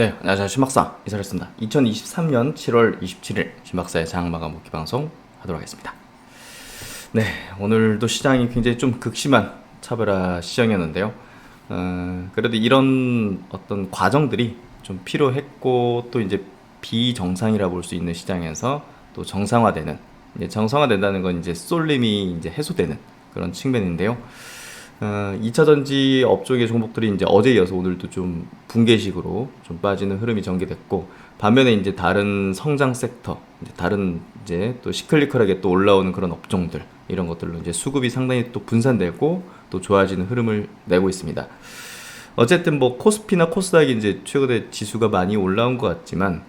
네, 안녕하세요. 신박사 이사했습니다. 2023년 7월 27일 신박사의 장마감 먹기 방송 하도록 하겠습니다. 네, 오늘도 시장이 굉장히 좀 극심한 차별화 시장이었는데요. 그래도 이런 어떤 과정들이 좀 필요했고 또 이제 비정상이라 볼 수 있는 시장에서 또 정상화되는, 이제 정상화된다는 건 이제 쏠림이 이제 해소되는 그런 측면인데요. 2차 전지 업종의 종목들이 이제 어제 이어서 오늘도 좀 붕괴식으로 좀 빠지는 흐름이 전개됐고, 반면에 이제 다른 성장 섹터, 이제 다른 이제 또 시클리컬하게 또 올라오는 그런 업종들, 이런 것들로 이제 수급이 상당히 또 분산되고 또 좋아지는 흐름을 내고 있습니다. 어쨌든 뭐 코스피나 코스닥이 이제 최근에 지수가 많이 올라온 것 같지만,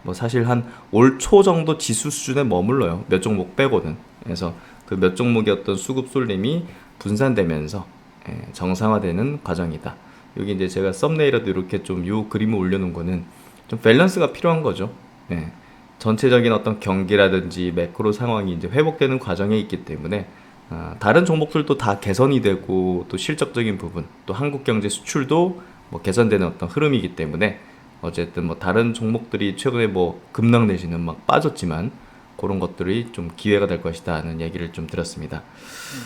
뭐 사실 한 올 초 정도 지수 수준에 머물러요. 몇 종목 빼고는. 그래서 그 몇 종목의 어떤 수급 쏠림이 분산되면서 정상화되는 과정이다. 여기 이제 제가 썸네일에도 이렇게 좀 요 그림을 올려놓은 거는 좀 밸런스가 필요한 거죠. 예. 전체적인 어떤 경기라든지 매크로 상황이 이제 회복되는 과정에 있기 때문에 다른 종목들도 다 개선이 되고 또 실적적인 부분, 또 한국 경제 수출도 뭐 개선되는 어떤 흐름이기 때문에 어쨌든 뭐 다른 종목들이 최근에 뭐 급락 내지는 막 빠졌지만 그런 것들이 좀 기회가 될 것이다 하는 얘기를 좀 들었습니다.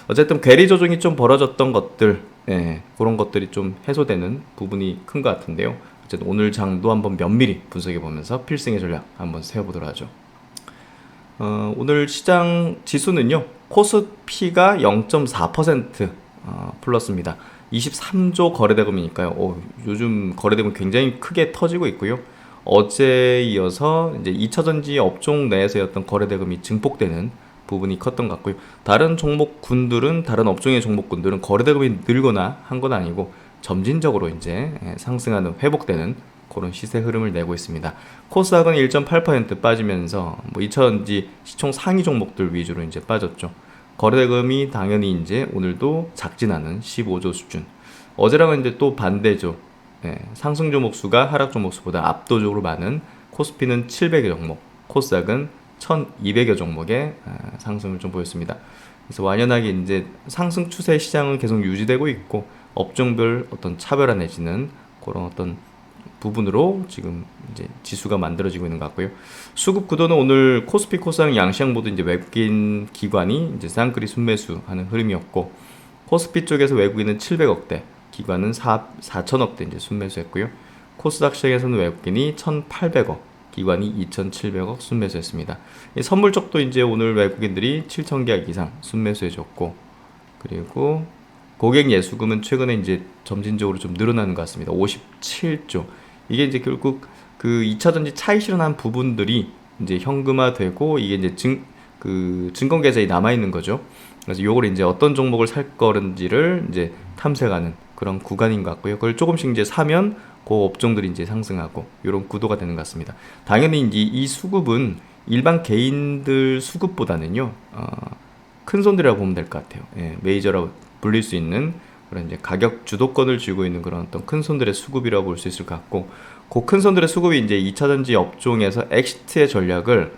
어쨌든 괴리 조정이 좀 벌어졌던 것들, 그런 것들이 좀 해소되는 부분이 큰 것 같은데요. 어쨌든 오늘 장도 한번 면밀히 분석해 보면서 필승의 전략 한번 세워보도록 하죠. 오늘 시장 지수는요, 코스피가 0.4% 플러스입니다. 23조 거래대금이니까요. 요즘 거래대금 굉장히 크게 터지고 있고요. 어제 이어서 이제 2차전지 업종 내에서의 어떤 거래대금이 증폭되는 부분이 컸던 것 같고요. 다른 종목군들은, 다른 업종의 종목군들은 거래대금이 늘거나 한 건 아니고 점진적으로 이제 상승하는, 회복되는 그런 시세 흐름을 내고 있습니다. 코스닥은 1.8% 빠지면서 뭐 2차전지 시총 상위 종목들 위주로 이제 빠졌죠. 거래대금이 당연히 이제 오늘도 작진하는 15조 수준. 어제랑은 이제 또 반대죠. 상승 종목 수가 하락 종목 수보다 압도적으로 많은 코스피는 700여 종목, 코스닥은 1200여 종목의 상승을 좀 보였습니다. 그래서 완연하게 이제 상승 추세 시장은 계속 유지되고 있고, 업종별 어떤 차별화 내지는 그런 어떤 부분으로 지금 이제 지수가 만들어지고 있는 것 같고요. 수급 구도는 오늘 코스피, 코스닥 양시장 모두 이제 외국인 기관이 이제 쌍끌이 순매수하는 흐름이었고, 코스피 쪽에서 외국인은 700억대, 기관은 4천억대 이제 순매수했고요. 코스닥 시장에서는 외국인이 1,800억, 기관이 2,700억 순매수했습니다. 선물 쪽도 이제 오늘 외국인들이 7,000계약 이상 순매수해줬고, 그리고 고객 예수금은 최근에 이제 점진적으로 좀 늘어나는 것 같습니다. 57조. 이게 이제 결국 그 2차전지 차익 실현한 부분들이 이제 현금화되고, 이게 이제 증권 계좌에 남아 있는 거죠. 그래서 요걸 이제 어떤 종목을 살 거는지를 이제 탐색하는 그런 구간인 것 같고요. 그걸 조금씩 이제 사면 그 업종들이 이제 상승하고 이런 구도가 되는 것 같습니다. 당연히 이제 이 수급은 일반 개인들 수급보다는요, 큰 손들이라고 보면 될 것 같아요. 메이저라고 불릴 수 있는 그런 이제 가격 주도권을 쥐고 있는 그런 어떤 큰 손들의 수급이라고 볼 수 있을 것 같고, 그 큰 손들의 수급이 이제 2차전지 업종에서 엑시트의 전략을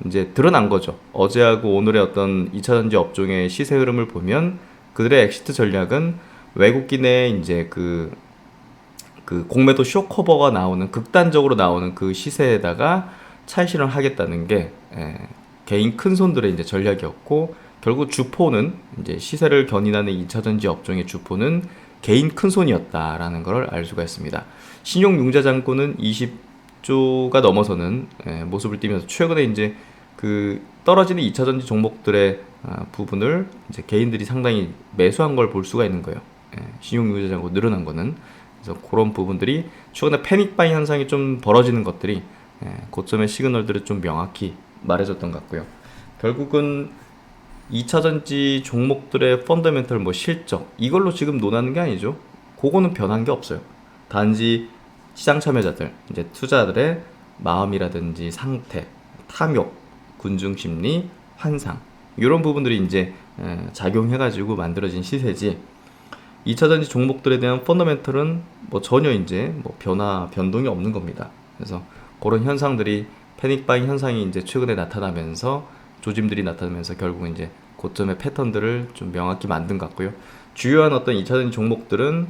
이제 드러난 거죠. 어제하고 오늘의 어떤 2차전지 업종의 시세 흐름을 보면 그들의 엑시트 전략은 외국인의 이제 그 공매도 쇼커버가 나오는, 극단적으로 나오는 그 시세에다가 차익 실현을 하겠다는 게 개인 큰 손들의 이제 전략이었고, 결국 주포는 이제 시세를 견인하는 2차전지 업종의 주포는 개인 큰 손이었다라는 걸 알 수가 있습니다. 신용융자잔고는 20조가 넘어서는 모습을 띠면서 최근에 이제 그 떨어지는 2차전지 종목들의 부분을 이제 개인들이 상당히 매수한 걸 볼 수가 있는 거예요. 신용융자잔고 늘어난 거는. 그래서 그런 부분들이 최근에 패닉바잉 현상이 좀 벌어지는 것들이 고점의 시그널들을 좀 명확히 말해줬던 것 같고요. 결국은 2차전지 종목들의 펀더멘털, 뭐 실적, 이걸로 지금 논하는 게 아니죠. 그거는 변한 게 없어요. 단지 시장 참여자들, 이제 투자들의 마음이라든지 상태, 탐욕, 군중심리, 환상, 이런 부분들이 이제 작용해가지고 만들어진 시세지, 2차전지 종목들에 대한 펀더멘털은 뭐 전혀 이제 뭐 변동이 없는 겁니다. 그래서 그런 현상들이, 패닉바잉 현상이 이제 최근에 나타나면서, 조짐들이 나타나면서 결국 이제 고점의 패턴들을 좀 명확히 만든 것 같고요. 주요한 어떤 2차전지 종목들은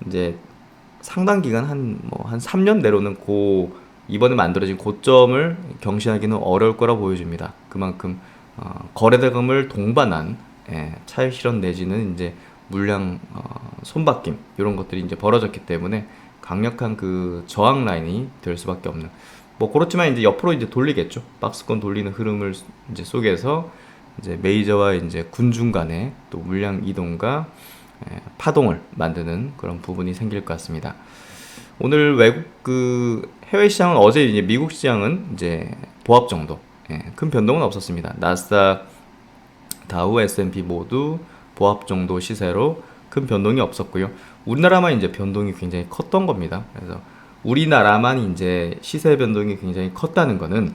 이제 상당 기간 한 3년 내로는 이번에 만들어진 고점을 경신하기는 어려울 거라 보여집니다. 그만큼 거래대금을 동반한 차익 실현 내지는 이제 물량 손바뀜 이런 것들이 이제 벌어졌기 때문에 강력한 그 저항 라인이 될 수밖에 없는, 뭐 그렇지만 이제 옆으로 이제 돌리겠죠. 박스권 돌리는 흐름을 이제 속에서 이제 메이저와 이제 군중 간의 또 물량 이동과 파동을 만드는 그런 부분이 생길 것 같습니다. 오늘 외국 그 해외 시장은 어제 이제 미국 시장은 이제 보합 정도, 큰 변동은 없었습니다. 나스닥, 다우, S&P 모두 보합 정도 시세로 큰 변동이 없었고요. 우리나라만 이제 변동이 굉장히 컸던 겁니다. 그래서 우리나라만 이제 시세 변동이 굉장히 컸다는 거는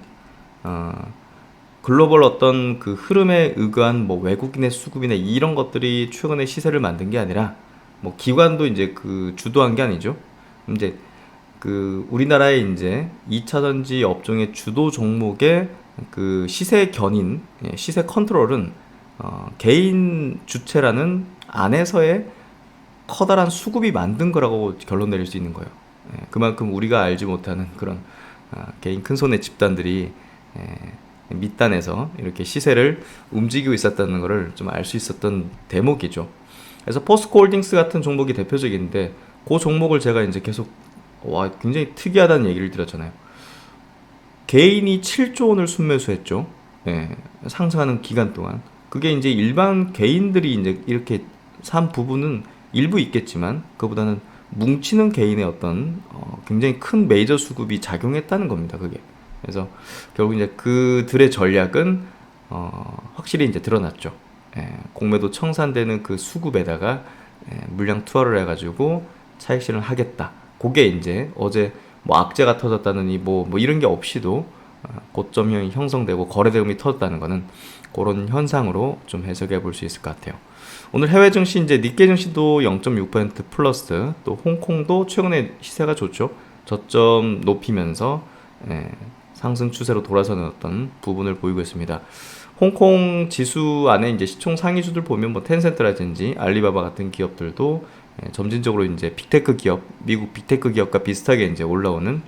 글로벌 어떤 그 흐름에 의거한 뭐 외국인의 수급이나 이런 것들이 최근에 시세를 만든 게 아니라 뭐 기관도 이제 그 주도한 게 아니죠. 이제 그 우리나라의 이제 2차전지 업종의 주도 종목의 그 시세 견인, 시세 컨트롤은 개인 주체라는 안에서의 커다란 수급이 만든 거라고 결론 내릴 수 있는 거예요. 그만큼 우리가 알지 못하는 그런 개인 큰손의 집단들이 밑단에서 이렇게 시세를 움직이고 있었다는 것을 좀 알 수 있었던 대목이죠. 그래서 포스코홀딩스 같은 종목이 대표적인데 그 종목을 제가 이제 계속 굉장히 특이하다는 얘기를 드렸잖아요. 개인이 7조 원을 순매수했죠. 상승하는 기간 동안. 그게 이제 일반 개인들이 이제 이렇게 산 부분은 일부 있겠지만 그보다는 뭉치는 개인의 어떤 굉장히 큰 메이저 수급이 작용했다는 겁니다. 그게. 그래서 결국 이제 그들의 전략은 확실히 이제 드러났죠. 공매도 청산되는 그 수급에다가 물량 투하를 해가지고 차익 실현을 하겠다. 그게 이제 어제 뭐 악재가 터졌다느니 뭐 이런 게 없이도 고점형이 형성되고 거래대금이 터졌다는 거는 그런 현상으로 좀 해석해 볼 수 있을 것 같아요. 오늘 해외 증시 이제 니케이 증시도 0.6% 플러스, 또 홍콩도 최근에 시세가 좋죠. 저점 높이면서 상승 추세로 돌아서는 어떤 부분을 보이고 있습니다. 홍콩 지수 안에 이제 시총 상위주들 보면 뭐 텐센트라든지 알리바바 같은 기업들도 점진적으로 이제 빅테크 기업, 미국 빅테크 기업과 비슷하게 이제 올라오는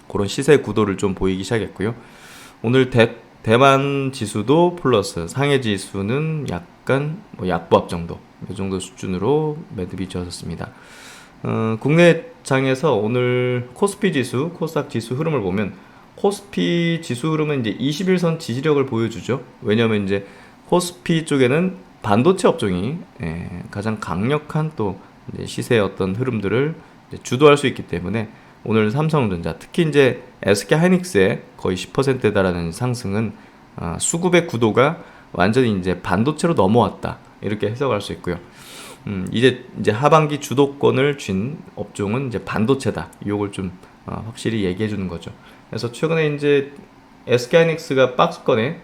그런 시세 구도를 좀 보이기 시작했고요. 오늘 대만 지수도 플러스, 상해 지수는 약간 뭐 약보합 정도, 이 정도 수준으로 매듭이 지어졌습니다. 국내 장에서 오늘 코스피 지수, 코스닥 지수 흐름을 보면 코스피 지수 흐름은 이제 21선 지지력을 보여주죠. 왜냐하면 이제 코스피 쪽에는 반도체 업종이 가장 강력한 또 이제 시세의 어떤 흐름들을 이제 주도할 수 있기 때문에 오늘 삼성전자, 특히 이제 SK하이닉스의 거의 10%에 달하는 상승은 수급의 구도가 완전히 이제 반도체로 넘어왔다, 이렇게 해석할 수 있고요. 이제 하반기 주도권을 쥔 업종은 이제 반도체다. 이걸 좀 확실히 얘기해 주는 거죠. 그래서 최근에 이제 SK하이닉스가 박스권에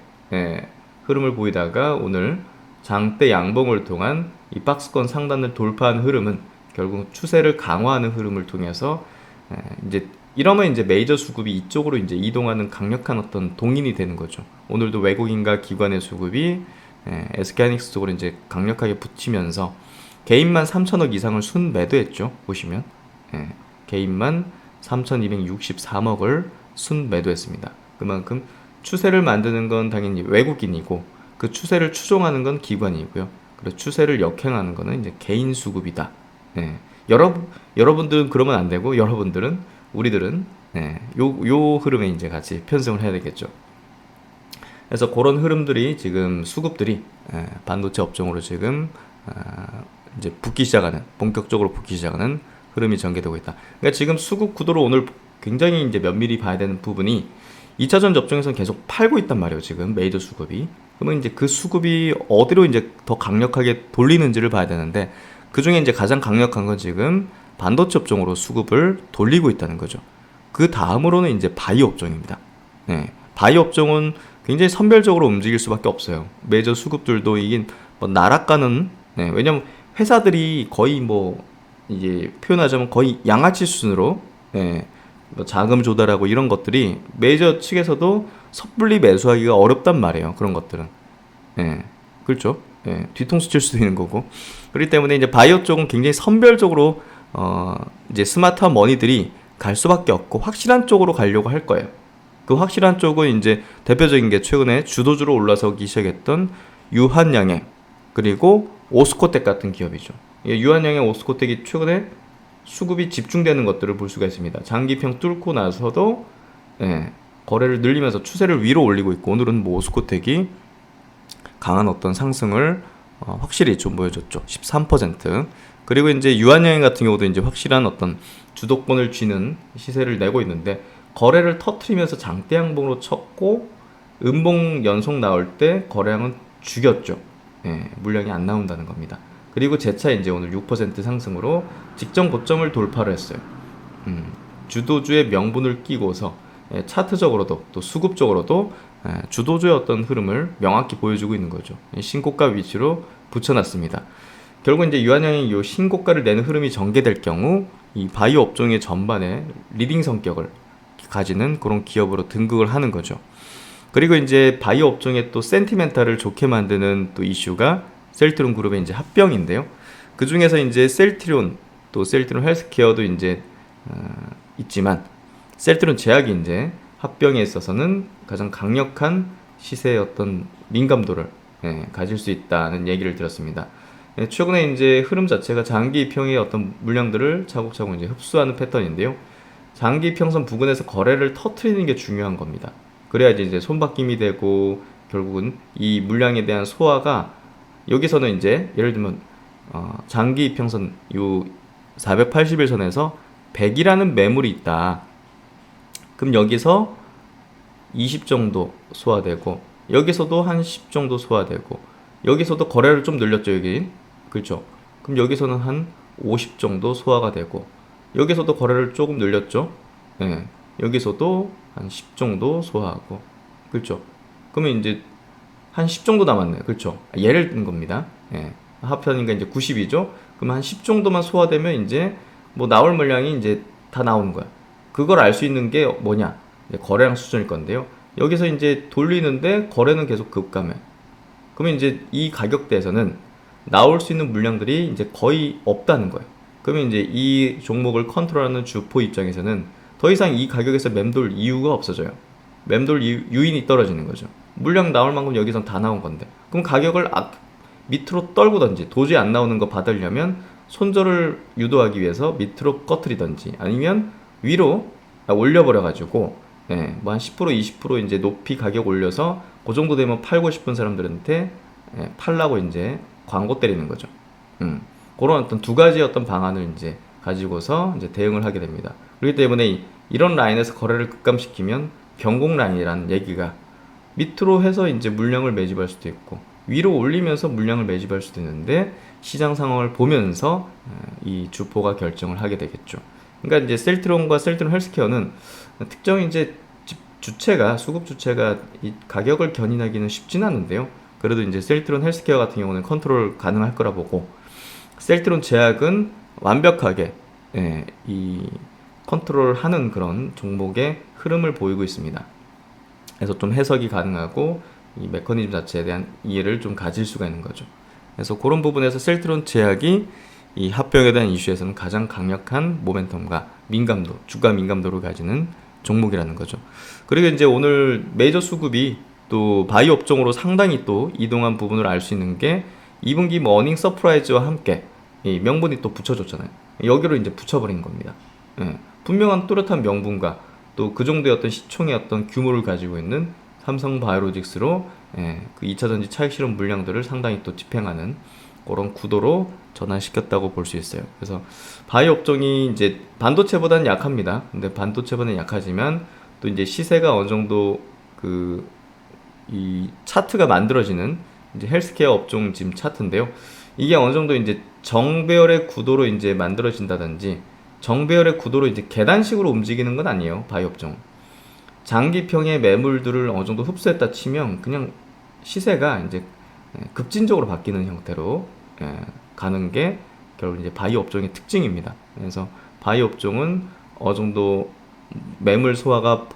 흐름을 보이다가 오늘 장대 양봉을 통한 이 박스권 상단을 돌파한 흐름은 결국 추세를 강화하는 흐름을 통해서 이제 이러면 이제 메이저 수급이 이쪽으로 이제 이동하는 강력한 어떤 동인이 되는 거죠. 오늘도 외국인과 기관의 수급이 SK하이닉스 쪽으로 이제 강력하게 붙이면서 개인만 3천억 이상을 순 매도했죠. 보시면 개인만 3,263억을 순 매도했습니다. 그만큼 추세를 만드는 건 당연히 외국인이고 그 추세를 추종하는 건 기관이고요. 그리고 추세를 역행하는 거는 이제 개인 수급이다. 여러분들은 그러면 안 되고 우리들은 요 흐름에 이제 같이 편승을 해야 되겠죠. 그래서 그런 흐름들이 지금 수급들이 반도체 업종으로 지금 이제 본격적으로 붙기 시작하는 흐름이 전개되고 있다. 그러니까 지금 수급 구도로 오늘 굉장히 이제 면밀히 봐야 되는 부분이 2차전 접종에서는 계속 팔고 있단 말이에요. 지금 메이저 수급이. 그러면 이제 그 수급이 어디로 이제 더 강력하게 돌리는지를 봐야 되는데 그 중에 이제 가장 강력한 건 지금 반도체 업종으로 수급을 돌리고 있다는 거죠. 그 다음으로는 이제 바이오 업종입니다. 바이오 업종은 굉장히 선별적으로 움직일 수밖에 없어요. 메이저 수급들도 이게 뭐 나락가는, 왜냐면 회사들이 거의 뭐 이제 표현하자면 거의 양아치 수준으로 뭐 자금 조달하고 이런 것들이 메이저 측에서도 섣불리 매수하기가 어렵단 말이에요. 그런 것들은. 그렇죠. 뒤통수 칠 수도 있는 거고. 그렇기 때문에 이제 바이오 쪽은 굉장히 선별적으로 이제 스마트한 머니들이 갈 수밖에 없고 확실한 쪽으로 가려고 할 거예요. 그 확실한 쪽은 이제 대표적인 게 최근에 주도주로 올라서기 시작했던 유한양행 그리고 오스코텍 같은 기업이죠. 유한양행, 오스코텍이 최근에 수급이 집중되는 것들을 볼 수가 있습니다. 장기평 뚫고 나서도 거래를 늘리면서 추세를 위로 올리고 있고, 오늘은 뭐 오스코텍이 강한 어떤 상승을 확실히 좀 보여줬죠. 13%. 그리고 이제 유한양행 같은 경우도 이제 확실한 어떤 주도권을 쥐는 시세를 내고 있는데, 거래를 터트리면서 장대 양봉으로 쳤고 음봉 연속 나올 때 거래량은 죽였죠. 물량이 안 나온다는 겁니다. 그리고 재차 이제 오늘 6% 상승으로 직전 고점을 돌파를 했어요. 주도주의 명분을 끼고서 차트적으로도 또 수급적으로도 주도주의 어떤 흐름을 명확히 보여주고 있는 거죠. 신고가 위치로 붙여놨습니다. 결국 이제 유한양이 이 신고가를 내는 흐름이 전개될 경우 이 바이오 업종의 전반에 리딩 성격을 가지는 그런 기업으로 등극을 하는 거죠. 그리고 이제 바이오 업종의 또 센티멘탈을 좋게 만드는 또 이슈가 셀트론 그룹의 이제 합병인데요. 그 중에서 이제 셀트론 또 셀트론 헬스케어도 이제 있지만 셀트론 제약이 이제 합병에 있어서는 가장 강력한 시세의 어떤 민감도를 가질 수 있다는 얘기를 들었습니다. 최근에 이제 흐름 자체가 장기 평의 어떤 물량들을 차곡차곡 이제 흡수하는 패턴인데요. 장기 평선 부근에서 거래를 터트리는 게 중요한 겁니다. 그래야지 이제 손바뀜이 되고 결국은 이 물량에 대한 소화가 여기서는 이제 예를 들면 장기 평선 요 480일선에서 100이라는 매물이 있다. 그럼 여기서 20 정도 소화되고 여기서도 한 10 정도 소화되고 여기서도 거래를 좀 늘렸죠, 여기. 그렇죠? 그럼 여기서는 한 50 정도 소화가 되고 여기서도 거래를 조금 늘렸죠. 여기서도 한 10 정도 소화하고. 그렇죠? 그러면 이제 한 10 정도 남았네요. 그렇죠? 예를 든 겁니다. 합편이니까 이제 90이죠. 그럼 한 10 정도만 소화되면 이제 뭐 나올 물량이 이제 다 나오는 거야. 그걸 알 수 있는 게 뭐냐? 거래량 수준일 건데요. 여기서 이제 돌리는데 거래는 계속 급감해. 그러면 이제 이 가격대에서는 나올 수 있는 물량들이 이제 거의 없다는 거예요. 그러면 이제 이 종목을 컨트롤하는 주포 입장에서는 더 이상 이 가격에서 맴돌 이유가 없어져요. 맴돌 유인이 떨어지는 거죠. 물량 나올 만큼 여기선 다 나온 건데. 그럼 가격을 밑으로 떨구던지 도저히 안 나오는 거 받으려면 손절을 유도하기 위해서 밑으로 꺼트리던지 아니면 위로 올려버려가지고 뭐 한 10% 20% 이제 높이 가격 올려서 그 정도 되면 팔고 싶은 사람들한테 팔라고 이제 광고 때리는 거죠. 그런 어떤 두 가지 어떤 방안을 이제 가지고서 이제 대응을 하게 됩니다. 그렇기 때문에 이런 라인에서 거래를 급감시키면 변곡 라인이라는 얘기가 밑으로 해서 이제 물량을 매집할 수도 있고 위로 올리면서 물량을 매집할 수도 있는데 시장 상황을 보면서 이 주포가 결정을 하게 되겠죠. 그러니까 이제 셀트론과 셀트론 헬스케어는 특정 이제 주체가 수급 주체가 이 가격을 견인하기는 쉽진 않은데요. 그래도 이제 셀트론 헬스케어 같은 경우는 컨트롤 가능할 거라 보고 셀트론 제약은 완벽하게 이 컨트롤하는 그런 종목의 흐름을 보이고 있습니다. 그래서 좀 해석이 가능하고 이 메커니즘 자체에 대한 이해를 좀 가질 수가 있는 거죠. 그래서 그런 부분에서 셀트론 제약이 이 합병에 대한 이슈에서는 가장 강력한 모멘텀과 민감도, 주가 민감도를 가지는 종목이라는 거죠. 그리고 이제 오늘 메이저 수급이 또 바이오 업종으로 상당히 또 이동한 부분을 알 수 있는 게 2분기 뭐 어닝 서프라이즈와 함께 이 명분이 또 붙여줬잖아요. 여기로 이제 붙여버린 겁니다. 분명한 뚜렷한 명분과 또 그 정도의 어떤 시총의 어떤 규모를 가지고 있는 삼성바이오로직스로 그 2차전지 차익 실험 물량들을 상당히 또 집행하는 그런 구도로 전환시켰다고 볼 수 있어요. 그래서 바이오 업종이 이제 반도체보다는 약합니다. 근데 반도체보다는 약하지만 또 이제 시세가 어느 정도 이 차트가 만들어지는 이제 헬스케어 업종 지금 차트인데요. 이게 어느 정도 이제 정배열의 구도로 이제 만들어진다든지 정배열의 구도로 이제 계단식으로 움직이는 건 아니에요. 바이오 업종. 장기평의 매물들을 어느 정도 흡수했다 치면 그냥 시세가 이제 급진적으로 바뀌는 형태로 가는 게 결국 이제 바이오 업종의 특징입니다. 그래서 바이오 업종은 어느 정도 매물 소화가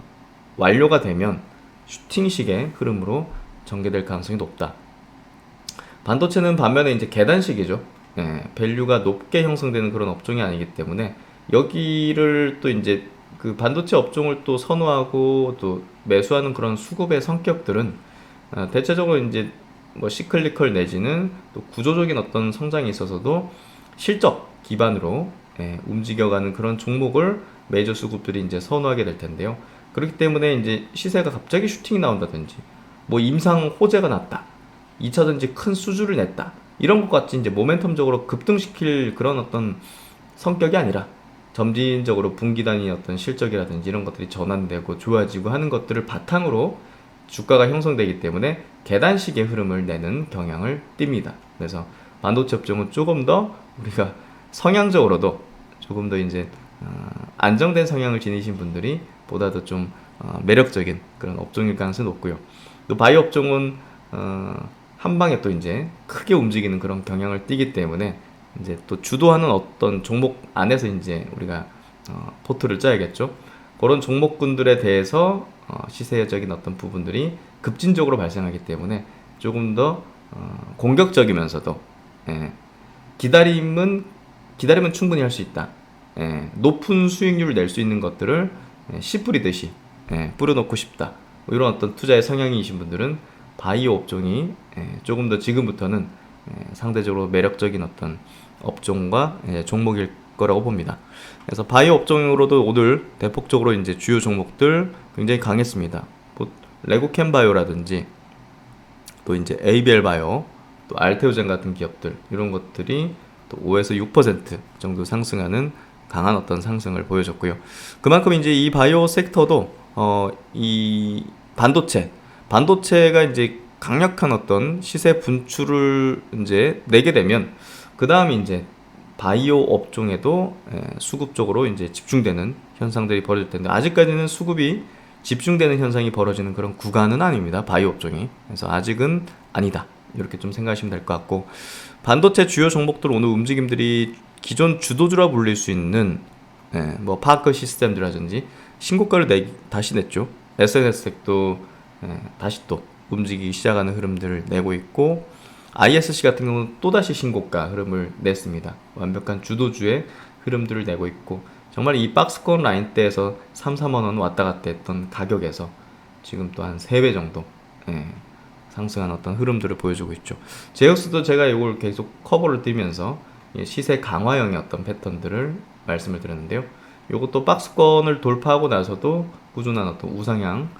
완료가 되면 슈팅식의 흐름으로 전개될 가능성이 높다. 반도체는 반면에 이제 계단식이죠. 밸류가 높게 형성되는 그런 업종이 아니기 때문에 여기를 또 이제 그 반도체 업종을 또 선호하고 또 매수하는 그런 수급의 성격들은 대체적으로 이제 뭐 시클리컬 내지는 또 구조적인 어떤 성장이 있어서도 실적 기반으로 움직여가는 그런 종목을 메이저 수급들이 이제 선호하게 될 텐데요. 그렇기 때문에 이제 시세가 갑자기 슈팅이 나온다든지 뭐 임상 호재가 났다, 2차전지 큰 수주를 냈다, 이런 것 같이 이제 모멘텀적으로 급등시킬 그런 어떤 성격이 아니라 점진적으로 분기 단위 어떤 실적이라든지 이런 것들이 전환되고 좋아지고 하는 것들을 바탕으로 주가가 형성되기 때문에 계단식의 흐름을 내는 경향을 띱니다. 그래서 반도체 업종은 조금 더 우리가 성향적으로도 조금 더 이제 안정된 성향을 지니신 분들이 보다 더 좀 매력적인 그런 업종일 가능성이 높고요. 또 바이오 업종은 한 방에 또 이제 크게 움직이는 그런 경향을 띠기 때문에 이제 또 주도하는 어떤 종목 안에서 이제 우리가 포트를 짜야겠죠. 그런 종목군들에 대해서 시세적인 어떤 부분들이 급진적으로 발생하기 때문에 조금 더 공격적이면서도 기다림은 충분히 할 수 있다. 높은 수익률을 낼 수 있는 것들을 씨 뿌리듯이 뿌려놓고 싶다. 뭐 이런 어떤 투자의 성향이신 분들은 바이오 업종이 조금 더 지금부터는 상대적으로 매력적인 어떤 업종과 종목일 거라고 봅니다. 그래서 바이오 업종으로도 오늘 대폭적으로 이제 주요 종목들 굉장히 강했습니다. 뭐 레고캠 바이오라든지 또 이제 ABL 바이오, 또 알테오젠 같은 기업들, 이런 것들이 또 5에서 6% 정도 상승하는 강한 어떤 상승을 보여줬고요. 그만큼 이제 이 바이오 섹터도 이 반도체가 이제 강력한 어떤 시세 분출을 이제 내게 되면 그 다음에 이제 바이오 업종에도 수급적으로 이제 집중되는 현상들이 벌어질 텐데, 아직까지는 수급이 집중되는 현상이 벌어지는 그런 구간은 아닙니다. 바이오 업종이. 그래서 아직은 아니다, 이렇게 좀 생각하시면 될 것 같고, 반도체 주요 종목들 오늘 움직임들이 기존 주도주라 불릴 수 있는 뭐 파크 시스템이라든지 신고가를 다시 냈죠. SNS텍도 다시 또 움직이기 시작하는 흐름들을 내고 있고, ISC 같은 경우는 또다시 신고가 흐름을 냈습니다. 완벽한 주도주의 흐름들을 내고 있고, 정말 이 박스권 라인대에서 3, 4만원 왔다 갔다 했던 가격에서 지금 또 한 3배 정도 상승한 어떤 흐름들을 보여주고 있죠. 제우스도 제가 이걸 계속 커버를 띄면서 시세 강화형의 어떤 패턴들을 말씀을 드렸는데요. 이것도 박스권을 돌파하고 나서도 꾸준한 어떤 우상향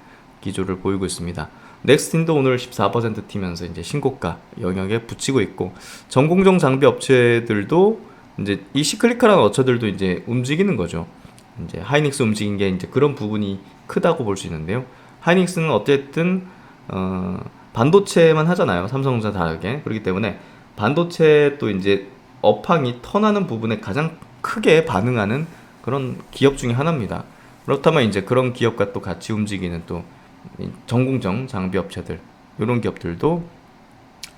기조를 보이고 있습니다. 넥스틴도 오늘 14% 튀면서 이제 신고가 영역에 붙이고 있고, 전공정 장비 업체들도 이제 이 시클리컬한 업체들도 이제 움직이는 거죠. 이제 하이닉스 움직인 게 이제 그런 부분이 크다고 볼 수 있는데요. 하이닉스는 어쨌든 반도체만 하잖아요. 삼성전자 다르게. 그렇기 때문에 반도체 또 이제 업황이 턴하는 부분에 가장 크게 반응하는 그런 기업 중에 하나입니다. 그렇다면 이제 그런 기업과 또 같이 움직이는 또 전공정 장비 업체들, 이런 기업들도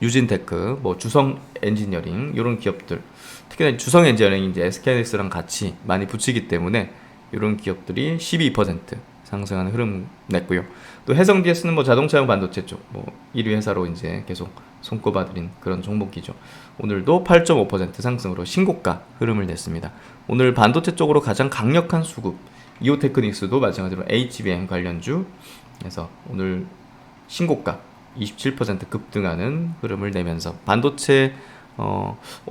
유진테크, 뭐 주성 엔지니어링, 이런 기업들, 특히나 주성 엔지니어링이 이제 SK하이닉스랑 같이 많이 붙이기 때문에 이런 기업들이 12% 상승하는 흐름 냈고요. 또 해성 DS는 뭐 자동차용 반도체 쪽, 뭐 1위 회사로 이제 계속 손꼽아드린 그런 종목이죠. 오늘도 8.5% 상승으로 신고가 흐름을 냈습니다. 오늘 반도체 쪽으로 가장 강력한 수급, 이오테크닉스도 마찬가지로 HBM 관련주, 그래서 오늘 신고가 27% 급등하는 흐름을 내면서 반도체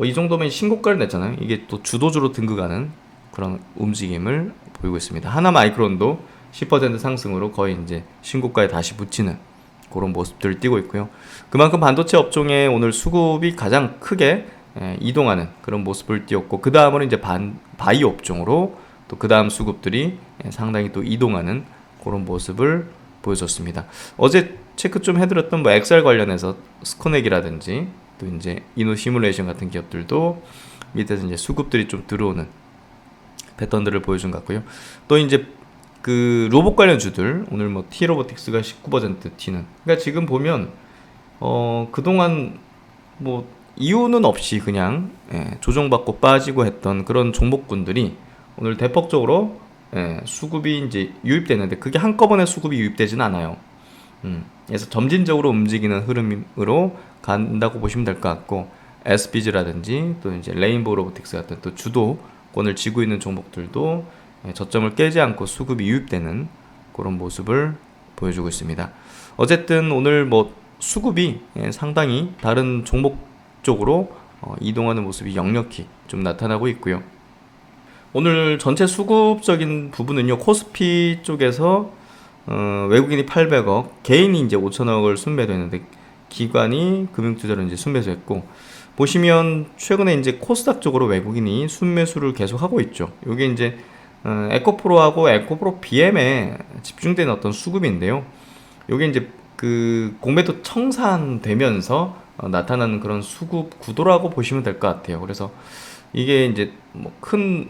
이 정도면 신고가를 냈잖아요. 이게 또 주도주로 등극하는 그런 움직임을 보이고 있습니다. 하나마이크론도 10% 상승으로 거의 이제 신고가에 다시 붙이는 그런 모습들을 띄고 있고요. 그만큼 반도체 업종에 오늘 수급이 가장 크게 이동하는 그런 모습을 띄웠고, 그 다음으로 이제 바이오 업종으로 또 그 다음 수급들이 상당히 또 이동하는 그런 모습을 보여줬습니다. 어제 체크 좀 해드렸던 뭐 XR 관련해서 스코넥이라든지 또 이제 이노 시뮬레이션 같은 기업들도 밑에서 이제 수급들이 좀 들어오는 패턴들을 보여준 것 같고요. 또 이제 그 로봇 관련주들 오늘 뭐 T로보틱스가 19% 튀는, 그러니까 지금 보면 그동안 뭐 이유는 없이 그냥 조정받고 빠지고 했던 그런 종목군들이 오늘 대폭적으로 수급이 이제 유입되는데, 그게 한꺼번에 수급이 유입되진 않아요. 그래서 점진적으로 움직이는 흐름으로 간다고 보시면 될 것 같고, SBG라든지 또 이제 레인보우 로보틱스 같은 또 주도권을 쥐고 있는 종목들도 저점을 깨지 않고 수급이 유입되는 그런 모습을 보여주고 있습니다. 어쨌든 오늘 뭐 수급이 상당히 다른 종목 쪽으로 이동하는 모습이 역력히 좀 나타나고 있고요. 오늘 전체 수급적인 부분은요, 코스피 쪽에서 외국인이 800억, 개인이 이제 5천억을 순매도했는데 기관이 금융투자로 이제 순매수했고, 보시면 최근에 이제 코스닥 쪽으로 외국인이 순매수를 계속 하고 있죠. 이게 이제 에코프로하고 에코프로 BM에 집중된 어떤 수급인데요. 이게 이제 그 공매도 청산되면서 나타나는 그런 수급 구도라고 보시면 될 것 같아요. 그래서 이게 이제 뭐 큰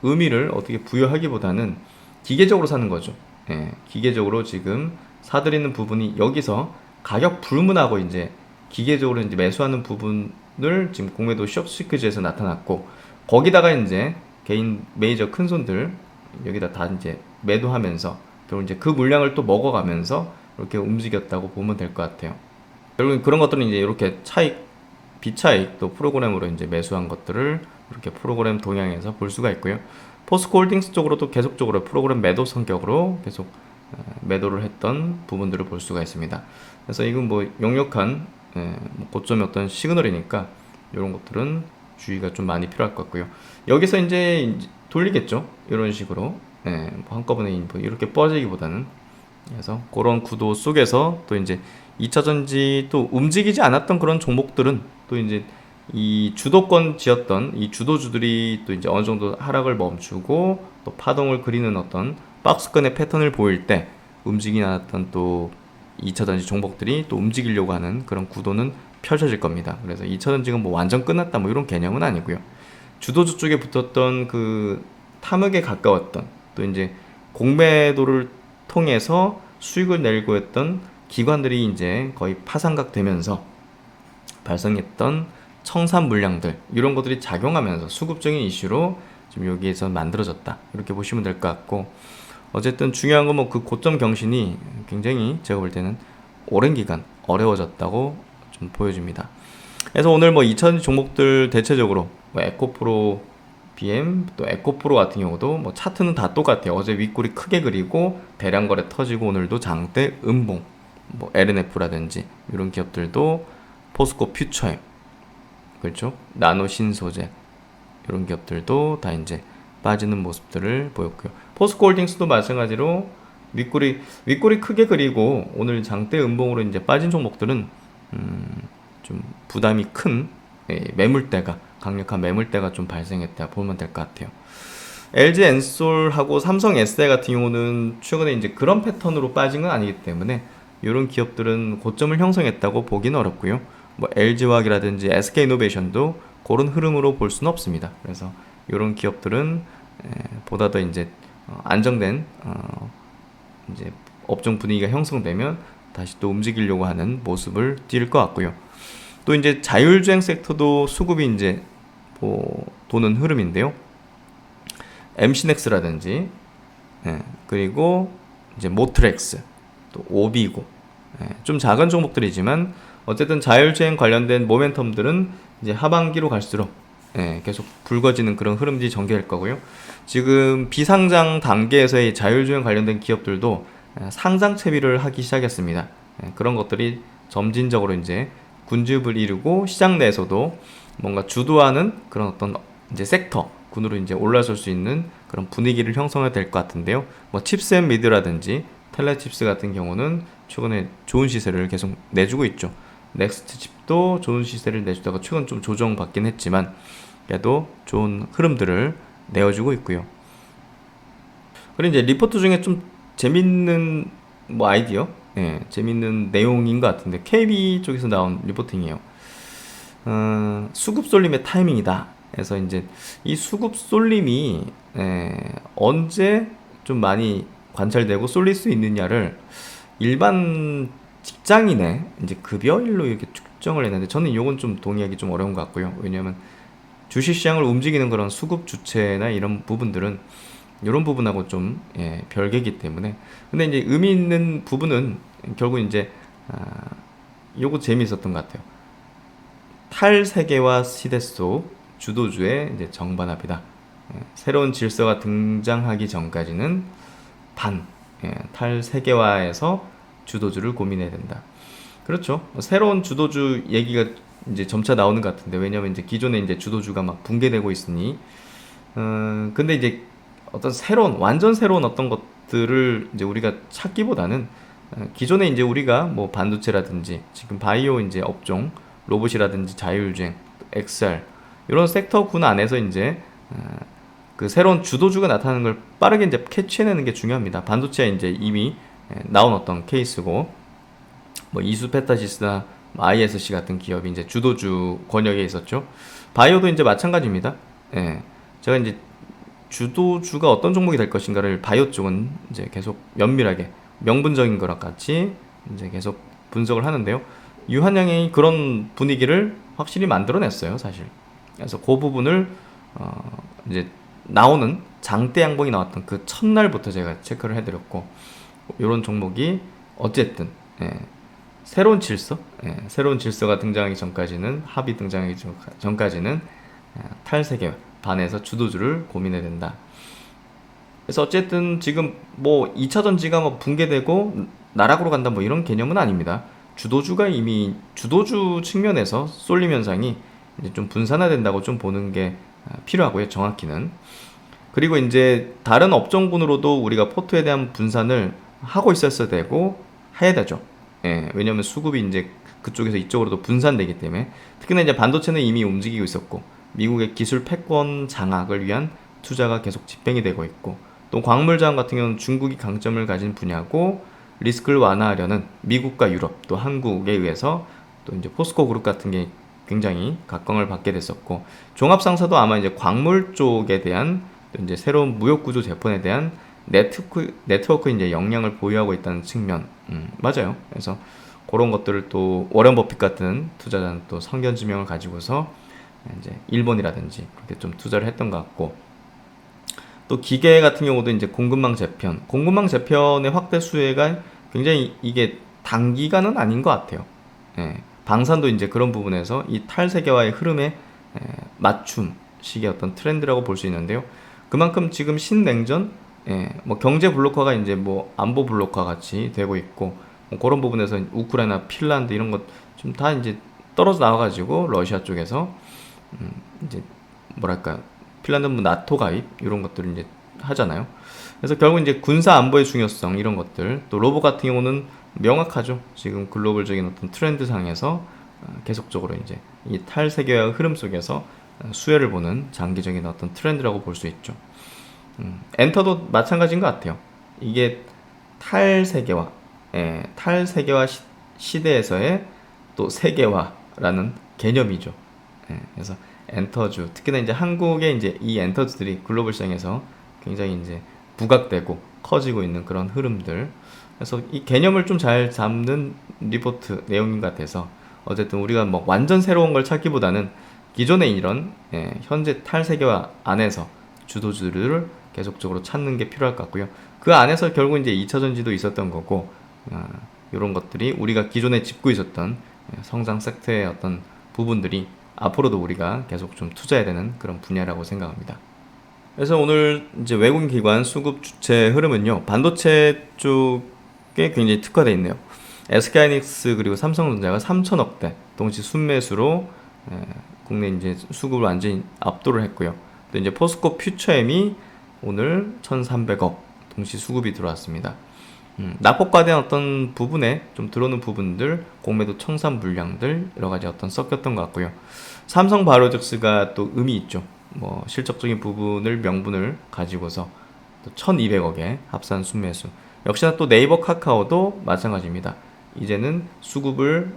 의미를 어떻게 부여하기보다는 기계적으로 사는 거죠. 예, 기계적으로 지금 사들이는 부분이 여기서 가격 불문하고 이제 기계적으로 이제 매수하는 부분을 지금 공매도 숏시크즈에서 나타났고, 거기다가 이제 개인 메이저 큰 손들 여기다 다 이제 매도하면서 결국 이제 그 물량을 또 먹어가면서 이렇게 움직였다고 보면 될 것 같아요. 결국 그런 것들은 이제 이렇게 차익, 비차익 또 프로그램으로 이제 매수한 것들을 이렇게 프로그램 동향에서 볼 수가 있고요. 포스코홀딩스 쪽으로도 계속적으로 프로그램 매도 성격으로 계속 매도를 했던 부분들을 볼 수가 있습니다. 그래서 이건 뭐 역력한 고점의 어떤 시그널이니까 이런 것들은 주의가 좀 많이 필요할 것 같고요. 여기서 이제 돌리겠죠. 이런 식으로 뭐 한꺼번에 뭐 이렇게 뻗어지기보다는. 그래서 그런 구도 속에서 또 이제 2차전지 또 움직이지 않았던 그런 종목들은 또 이제 이 주도권 지었던 이 주도주들이 또 이제 어느 정도 하락을 멈추고 또 파동을 그리는 어떤 박스권의 패턴을 보일 때 움직이지 않았던 또 2차전지 종목들이 또 움직이려고 하는 그런 구도는 펼쳐질 겁니다. 그래서 2차전지가 뭐 완전 끝났다 뭐 이런 개념은 아니고요. 주도주 쪽에 붙었던 그 탐욕에 가까웠던 또 이제 공매도를 통해서 수익을 내려고 했던 기관들이 이제 거의 파산각 되면서 발생했던 청산 물량들, 이런 것들이 작용하면서 수급적인 이슈로 지금 여기에서 만들어졌다, 이렇게 보시면 될 것 같고, 어쨌든 중요한 건 뭐 그 고점 경신이 굉장히 제가 볼 때는 오랜 기간 어려워졌다고 좀 보여집니다. 그래서 오늘 뭐 2000 종목들 대체적으로 뭐 에코프로 BM 또 에코프로 같은 경우도 뭐 차트는 다 똑같아요. 어제 윗골이 크게 그리고 대량 거래 터지고 오늘도 장대 음봉, 뭐 LNF라든지 이런 기업들도 포스코 퓨처엠, 그렇죠? 나노 신소재 이런 기업들도 다 이제 빠지는 모습들을 보였고요. 포스코홀딩스도 마찬가지로 윗골이 크게 그리고 오늘 장대 음봉으로 이제 빠진 종목들은 좀 부담이 큰 매물대가, 강력한 매물대가 좀 발생했다 보면 될 것 같아요. LG 엔솔하고 삼성 SDI 같은 경우는 최근에 이제 그런 패턴으로 빠진 건 아니기 때문에 이런 기업들은 고점을 형성했다고 보기는 어렵고요. 뭐 LG화학이라든지 SK이노베이션도 그런 흐름으로 볼 수는 없습니다. 그래서 이런 기업들은 보다 더 이제 안정된 이제 업종 분위기가 형성되면 다시 또 움직이려고 하는 모습을 띌 것 같고요. 또 이제 자율주행 섹터도 수급이 이제 뭐 도는 흐름인데요. MC넥스라든지 그리고 이제 모트렉스, 또 오비고, 좀 작은 종목들이지만 어쨌든 자율주행 관련된 모멘텀들은 이제 하반기로 갈수록 계속 붉어지는 그런 흐름들이 전개될 거고요. 지금 비상장 단계에서의 자율주행 관련된 기업들도 상장 채비를 하기 시작했습니다. 그런 것들이 점진적으로 이제 군집을 이루고 시장 내에서도 뭔가 주도하는 그런 어떤 이제 섹터 군으로 이제 올라설 수 있는 그런 분위기를 형성해야 될 것 같은데요. 뭐 칩스앤미드라든지 텔레칩스 같은 경우는 최근에 좋은 시세를 계속 내주고 있죠. 넥스트 칩도 좋은 시세를 내주다가 최근 좀 조정받긴 했지만 그래도 좋은 흐름들을 내어주고 있고요. 그리고 이제 리포트 중에 좀 재밌는 뭐 아이디어, 재밌는 내용인 것 같은데 KB 쪽에서 나온 리포팅이에요. 수급 쏠림의 타이밍이다. 그래서 이제 이 수급 쏠림이 언제 좀 많이 관찰되고 쏠릴 수 있느냐를 일반 직장인의 이제 급여일로 이렇게 측정을 했는데 저는 이건 좀 동의하기 좀 어려운 것 같고요. 왜냐하면 주식시장을 움직이는 그런 수급 주체나 이런 부분들은 이런 부분하고 좀 별개이기 때문에. 근데 이제 의미 있는 부분은 결국 이제 요거 재미있었던 것 같아요. 탈세계화 시대 속 주도주의 이제 정반합이다. 새로운 질서가 등장하기 전까지는 탈세계화에서 주도주를 고민해야 된다. 그렇죠. 새로운 주도주 얘기가 이제 점차 나오는 것 같은데, 왜냐면 이제 기존에 이제 주도주가 막 붕괴되고 있으니, 근데 이제 어떤 완전 새로운 어떤 것들을 이제 우리가 찾기보다는, 기존에 이제 우리가 뭐 반도체라든지 지금 바이오 이제 업종, 로봇이라든지 자율주행, XR 이런 섹터군 안에서 이제 그 새로운 주도주가 나타나는 걸 빠르게 이제 캐치해내는 게 중요합니다. 반도체에 이제 이미 나온 어떤 케이스고, 뭐 이수페타시스나 ISC 같은 기업이 이제 주도주 권역에 있었죠. 바이오도 이제 마찬가지입니다. 제가 이제 주도주가 어떤 종목이 될 것인가를 바이오 쪽은 이제 계속 면밀하게 명분적인 거랑 같이 이제 계속 분석을 하는데요. 유한양이 그런 분위기를 확실히 만들어냈어요, 사실. 그래서 그 부분을 이제 나오는 장대 양봉이 나왔던 그 첫날부터 제가 체크를 해드렸고, 이런 종목이 어쨌든 새로운 질서가 등장하기 전까지는, 합이 등장하기 전까지는 탈세계 반에서 주도주를 고민해야 된다. 그래서 어쨌든 지금 뭐 2차 전지가 뭐 붕괴되고 나락으로 간다 뭐 이런 개념은 아닙니다. 주도주가 이미 주도주 측면에서 쏠림 현상이 이제 좀 분산화된다고 좀 보는 게 필요하고요, 정확히는. 그리고 이제 다른 업종군으로도 우리가 포트에 대한 분산을 하고 있었어야 되고 해야 되죠. 왜냐면 수급이 이제 그쪽에서 이쪽으로도 분산되기 때문에. 특히나 이제 반도체는 이미 움직이고 있었고, 미국의 기술 패권 장악을 위한 투자가 계속 집행이 되고 있고, 또 광물자원 같은 경우는 중국이 강점을 가진 분야고, 리스크를 완화하려는 미국과 유럽, 또 한국에 의해서 또 이제 포스코 그룹 같은 게 굉장히 각광을 받게 됐었고, 종합상사도 아마 이제 광물 쪽에 대한 또 이제 새로운 무역구조 재편에 대한 네트워크 이제 역량을 보유하고 있다는 측면, 맞아요. 그래서 그런 것들을 또 워런 버핏 같은 투자자는 또 성견지명을 가지고서 이제 일본이라든지 그렇게 좀 투자를 했던 것 같고, 또 기계 같은 경우도 이제 공급망 재편의 확대 수혜가 굉장히 이게 단기간은 아닌 것 같아요. 방산도 이제 그런 부분에서 이 탈세계화의 흐름에 맞춤 식의 어떤 트렌드라고 볼 수 있는데요. 그만큼 지금 신냉전, 뭐 경제 블록화가 이제 뭐 안보 블록화 같이 되고 있고, 뭐 그런 부분에서 우크라이나, 핀란드 이런 것 좀 다 이제 떨어져 나와가지고 러시아 쪽에서 이제 뭐랄까, 핀란드는 뭐 나토 가입 이런 것들을 이제 하잖아요. 그래서 결국 이제 군사 안보의 중요성 이런 것들, 또 로봇 같은 경우는 명확하죠. 지금 글로벌적인 어떤 트렌드 상에서 계속적으로 이제 이 탈세계화 흐름 속에서 수혜를 보는 장기적인 어떤 트렌드라고 볼 수 있죠. 엔터도 마찬가지인 것 같아요. 이게 탈세계화 시대에서의 또 세계화라는 개념이죠. 그래서 엔터주, 특히나 이제 한국의 이제 이 엔터주들이 글로벌 시장에서 굉장히 이제 부각되고 커지고 있는 그런 흐름들. 그래서 이 개념을 좀 잘 잡는 리포트 내용인 것 같아서, 어쨌든 우리가 뭐 완전 새로운 걸 찾기보다는 기존의 이런 현재 탈세계화 안에서 주도주를 계속적으로 찾는 게 필요할 것 같고요. 그 안에서 결국 이제 2차 전지도 있었던 거고, 이런 것들이 우리가 기존에 짚고 있었던 성장 섹터의 어떤 부분들이 앞으로도 우리가 계속 좀 투자해야 되는 그런 분야라고 생각합니다. 그래서 오늘 이제 외국인 기관 수급 주체 흐름은요, 반도체 쪽에 굉장히 특화되어 있네요. SK하이닉스 그리고 삼성전자가 3천억대 동시 순매수로 국내 이제 수급을 완전히 압도를 했고요. 또 이제 포스코 퓨처엠이 오늘 1,300억 동시 수급이 들어왔습니다. 납폭과된 어떤 부분에 좀 들어오는 부분들, 공매도 청산 물량들 여러 가지 어떤 섞였던 것 같고요. 삼성 바이오로직스가 또 의미 있죠. 뭐 실적적인 부분을 명분을 가지고서 또 1,200억의 합산 순매수. 역시나 또 네이버 카카오도 마찬가지입니다. 이제는 수급을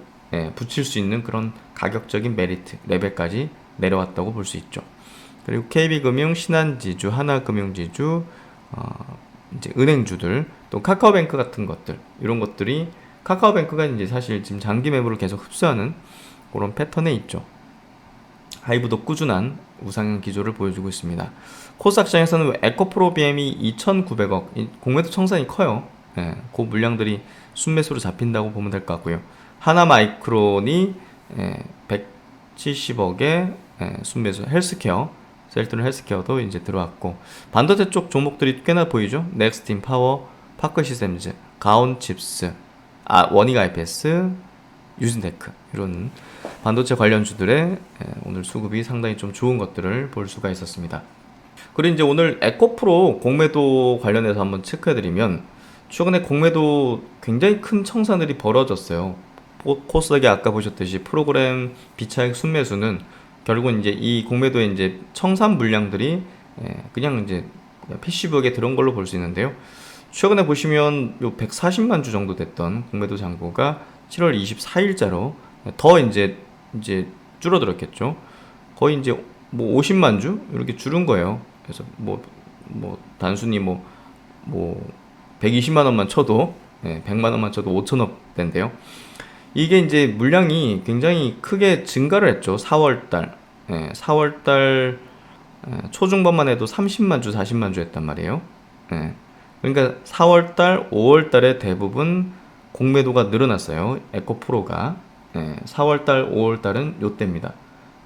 붙일 수 있는 그런 가격적인 메리트 레벨까지 내려왔다고 볼 수 있죠. 그리고 KB금융, 신한지주, 하나금융지주, 이제 은행주들, 또 카카오뱅크 같은 것들, 이런 것들이 카카오뱅크가 이제 사실 지금 장기 매물을 계속 흡수하는 그런 패턴에 있죠. 하이브도 꾸준한 우상향 기조를 보여주고 있습니다. 코스닥 시장에서는 에코프로비엠이 2,900억, 공매도 청산이 커요. 그 물량들이 순매수로 잡힌다고 보면 될 것 같고요. 하나마이크론이 70억에 순매수. 헬스케어, 셀트론 헬스케어도 이제 들어왔고, 반도체 쪽 종목들이 꽤나 보이죠. 넥스틴 파워, 파크시스템즈, 가온칩스, 원익 IPS, 유진테크, 이런 반도체 관련주들의 오늘 수급이 상당히 좀 좋은 것들을 볼 수가 있었습니다. 그리고 이제 오늘 에코프로 공매도 관련해서 한번 체크해드리면, 최근에 공매도 굉장히 큰 청산들이 벌어졌어요. 코스닥이 아까 보셨듯이 프로그램 비차익 순매수는 결국은 이제 이 공매도의 이제 청산 물량들이 그냥 이제 PC북에 들어온 걸로 볼 수 있는데요. 최근에 보시면 요 140만 주 정도 됐던 공매도 잔고가 7월 24일자로 더 이제 줄어들었겠죠. 거의 이제 뭐 50만 주 이렇게 줄은 거예요. 그래서 뭐 단순히 뭐 120만 원만 쳐도 100만 원만 쳐도 5천억 된대요. 이게 이제 물량이 굉장히 크게 증가를 했죠. 4월달 4월달 초중반만 해도 30만 주 40만 주 했단 말이에요. 그러니까 4월달 5월달에 대부분 공매도가 늘어났어요. 에코프로가 4월달 5월달은 요때입니다.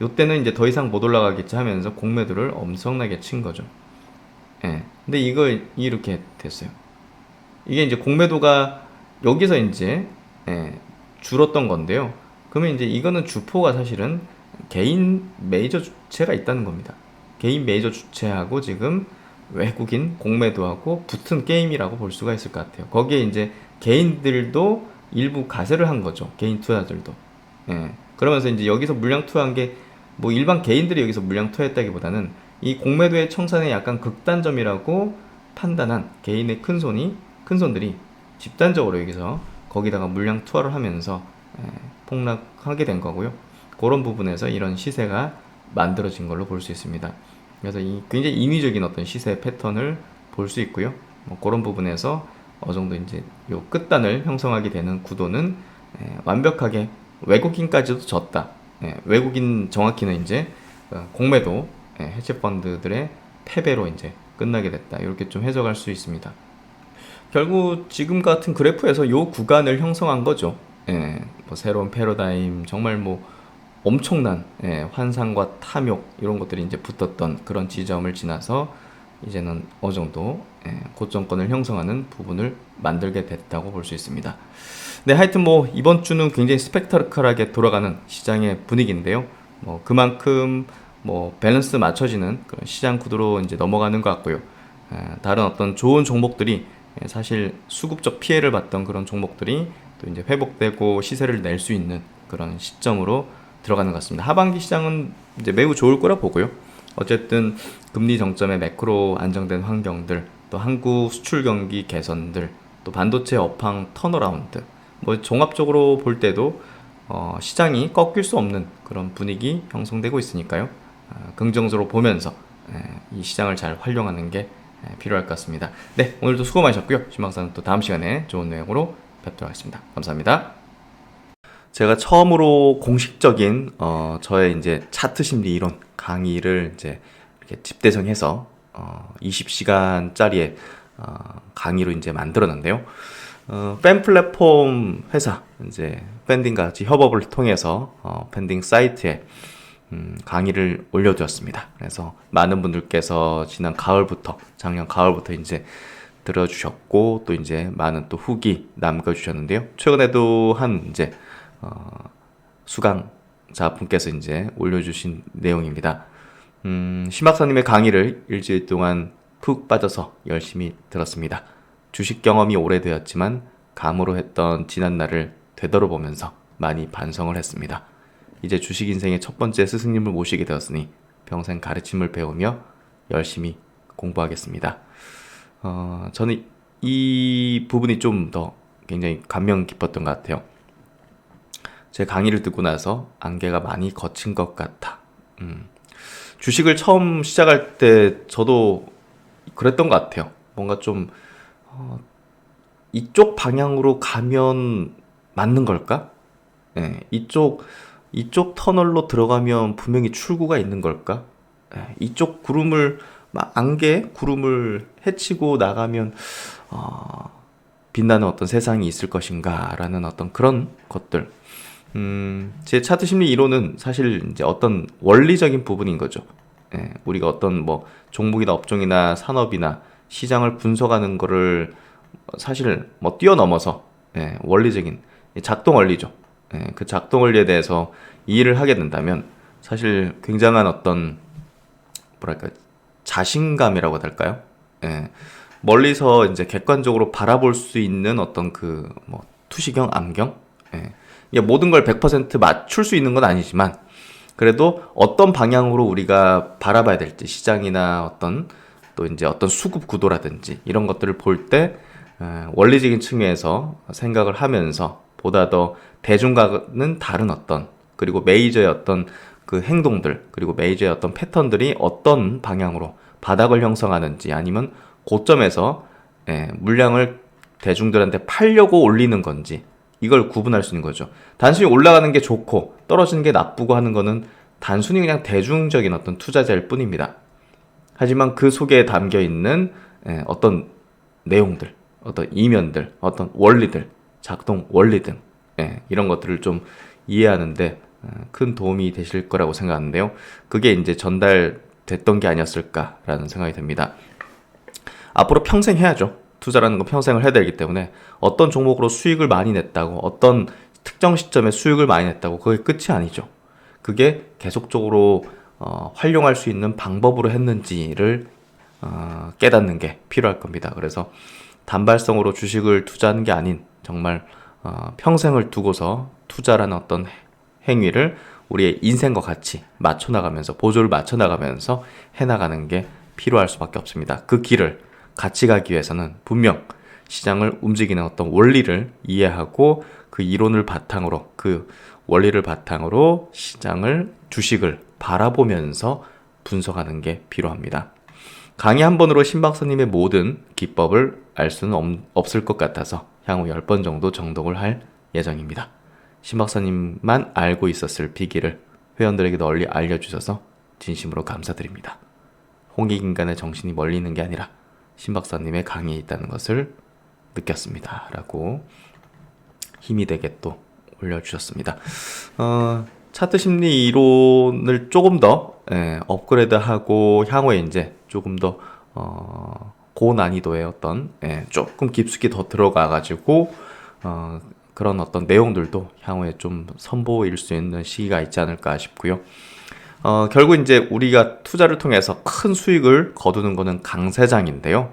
요때는 이제 더 이상 못 올라가겠지 하면서 공매도를 엄청나게 친 거죠. 근데 이거 이렇게 됐어요. 이게 이제 공매도가 여기서 이제 줄었던 건데요. 그러면 이제 이거는 주포가 사실은 개인 메이저 주체가 있다는 겁니다. 개인 메이저 주체하고 지금 외국인 공매도하고 붙은 게임이라고 볼 수가 있을 것 같아요. 거기에 이제 개인들도 일부 가세를 한 거죠. 개인 투자들도. 그러면서 이제 여기서 물량 투하한 게 뭐 일반 개인들이 여기서 물량 투하했다기보다는 이 공매도의 청산의 약간 극단점이라고 판단한 개인의 큰손들이 집단적으로 여기서 거기다가 물량 투하를 하면서 폭락하게 된 거고요. 그런 부분에서 이런 시세가 만들어진 걸로 볼 수 있습니다. 그래서 이 굉장히 인위적인 어떤 시세 패턴을 볼 수 있고요. 뭐 그런 부분에서 어느 정도 이제 요 끝단을 형성하게 되는 구도는 완벽하게 외국인까지도 졌다. 외국인 정확히는 이제 공매도 해치펀드들의 패배로 이제 끝나게 됐다. 이렇게 좀 해석할 수 있습니다. 결국 지금 같은 그래프에서 요 구간을 형성한 거죠. 뭐 새로운 패러다임, 정말 뭐 엄청난 환상과 탐욕 이런 것들이 이제 붙었던 그런 지점을 지나서 이제는 어느 정도 고점권을 형성하는 부분을 만들게 됐다고 볼 수 있습니다. 네, 하여튼 뭐 이번 주는 굉장히 스펙타클하게 돌아가는 시장의 분위기인데요. 뭐 그만큼 뭐 밸런스 맞춰지는 그런 시장 구도로 이제 넘어가는 것 같고요. 다른 어떤 좋은 종목들이 사실 수급적 피해를 봤던 그런 종목들이 또 이제 회복되고 시세를 낼 수 있는 그런 시점으로 들어가는 것 같습니다. 하반기 시장은 이제 매우 좋을 거라 보고요. 어쨌든 금리 정점의 매크로 안정된 환경들, 또 한국 수출 경기 개선들, 또 반도체 업황 턴어라운드, 뭐 종합적으로 볼 때도 시장이 꺾일 수 없는 그런 분위기 형성되고 있으니까요. 긍정적으로 보면서 이 시장을 잘 활용하는 게 필요할 것 같습니다. 네, 오늘도 수고 많으셨고요. 신방사는 또 다음 시간에 좋은 내용으로 뵙도록 하겠습니다. 감사합니다. 제가 처음으로 공식적인 저의 이제 차트 심리 이론 강의를 이제 이렇게 집대성해서 20시간짜리의 강의로 이제 만들었는데요. 팬 플랫폼 회사 이제 팬딩과 같이 협업을 통해서 팬딩 사이트에 강의를 올려두었습니다. 그래서 많은 분들께서 작년 가을부터 이제 들어주셨고, 또 이제 많은 또 후기 남겨주셨는데요. 최근에도 한 이제 수강자 분께서 이제 올려주신 내용입니다. 심박사님의 강의를 일주일 동안 푹 빠져서 열심히 들었습니다. 주식 경험이 오래되었지만 감으로 했던 지난날을 되돌아보면서 많이 반성을 했습니다. 이제 주식 인생의 첫 번째 스승님을 모시게 되었으니 평생 가르침을 배우며 열심히 공부하겠습니다. 저는 이 부분이 좀 더 굉장히 감명 깊었던 것 같아요. 제 강의를 듣고 나서 안개가 많이 걷힌 것 같아. 주식을 처음 시작할 때 저도 그랬던 것 같아요. 뭔가 좀 이쪽 방향으로 가면 맞는 걸까? 이쪽 터널로 들어가면 분명히 출구가 있는 걸까? 이쪽 구름을 헤치고 나가면 빛나는 어떤 세상이 있을 것인가? 라는 어떤 그런 것들. 제 차트 심리 이론은 사실 이제 어떤 원리적인 부분인 거죠. 예, 우리가 어떤 뭐 종목이나 업종이나 산업이나 시장을 분석하는 거를 사실 뭐 뛰어넘어서 원리적인 작동 원리죠. 그 작동 원리에 대해서 이해를 하게 된다면 사실 굉장한 어떤 뭐랄까 자신감이라고 해야 될까요? 예, 멀리서 이제 객관적으로 바라볼 수 있는 어떤 그 뭐 투시경, 암경, 이게 모든 걸 100% 맞출 수 있는 건 아니지만 그래도 어떤 방향으로 우리가 바라봐야 될지 시장이나 어떤 또 이제 어떤 수급 구도라든지 이런 것들을 볼 때 원리적인 측면에서 생각을 하면서 보다 더 대중과는 다른 어떤 그리고 메이저의 어떤 그 행동들 그리고 메이저의 어떤 패턴들이 어떤 방향으로 바닥을 형성하는지 아니면 고점에서 물량을 대중들한테 팔려고 올리는 건지 이걸 구분할 수 있는 거죠. 단순히 올라가는 게 좋고 떨어지는 게 나쁘고 하는 거는 단순히 그냥 대중적인 어떤 투자자일 뿐입니다. 하지만 그 속에 담겨 있는 어떤 내용들, 어떤 이면들, 어떤 원리들, 작동 원리 등 이런 것들을 좀 이해하는데 큰 도움이 되실 거라고 생각하는데요. 그게 이제 전달됐던 게 아니었을까라는 생각이 듭니다. 앞으로 평생 해야죠. 투자라는 건 평생을 해야 되기 때문에 어떤 종목으로 수익을 많이 냈다고 어떤 특정 시점에 수익을 많이 냈다고 그게 끝이 아니죠. 그게 계속적으로 활용할 수 있는 방법으로 했는지를 깨닫는 게 필요할 겁니다. 그래서 단발성으로 주식을 투자하는 게 아닌 정말 평생을 두고서 투자라는 어떤 행위를 우리의 인생과 같이 맞춰나가면서 보조를 맞춰나가면서 해나가는 게 필요할 수밖에 없습니다. 그 길을 같이 가기 위해서는 분명 시장을 움직이는 어떤 원리를 이해하고 그 이론을 바탕으로 그 원리를 바탕으로 시장을 주식을 바라보면서 분석하는 게 필요합니다. 강의 한 번으로 신 박사님의 모든 기법을 알 수는 없을 것 같아서 향후 10번 정도 정독을 할 예정입니다. 신 박사님만 알고 있었을 비기를 회원들에게 널리 알려주셔서 진심으로 감사드립니다. 홍익인간의 정신이 멀리 있는 게 아니라 신 박사님의 강의에 있다는 것을 느꼈습니다. 라고 힘이 되게 또 올려주셨습니다. 차트 심리 이론을 조금 더 업그레이드하고 향후에 이제 조금 더 고난이도의 어떤 조금 깊숙이 더 들어가가지고 그런 어떤 내용들도 향후에 좀 선보일 수 있는 시기가 있지 않을까 싶고요. 결국 이제 우리가 투자를 통해서 큰 수익을 거두는 것은 강세장인데요.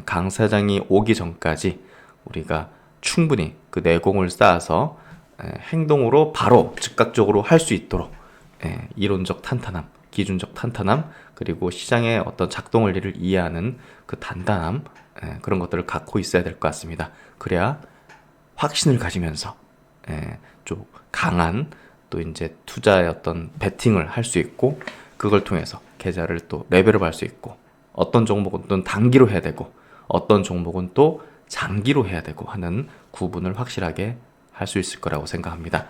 강세장이 오기 전까지 우리가 충분히 그 내공을 쌓아서 행동으로 바로 즉각적으로 할 수 있도록 이론적 탄탄함, 기준적 탄탄함, 그리고 시장의 어떤 작동 원리를 이해하는 그 단단함, 그런 것들을 갖고 있어야 될 것 같습니다. 그래야 확신을 가지면서 좀 강한 또 이제 투자의 어떤 베팅을 할 수 있고 그걸 통해서 계좌를 또 레벨업할 수 있고 어떤 종목은 또 단기로 해야 되고 어떤 종목은 또 장기로 해야 되고 하는 구분을 확실하게 할 수 있을 거라고 생각합니다.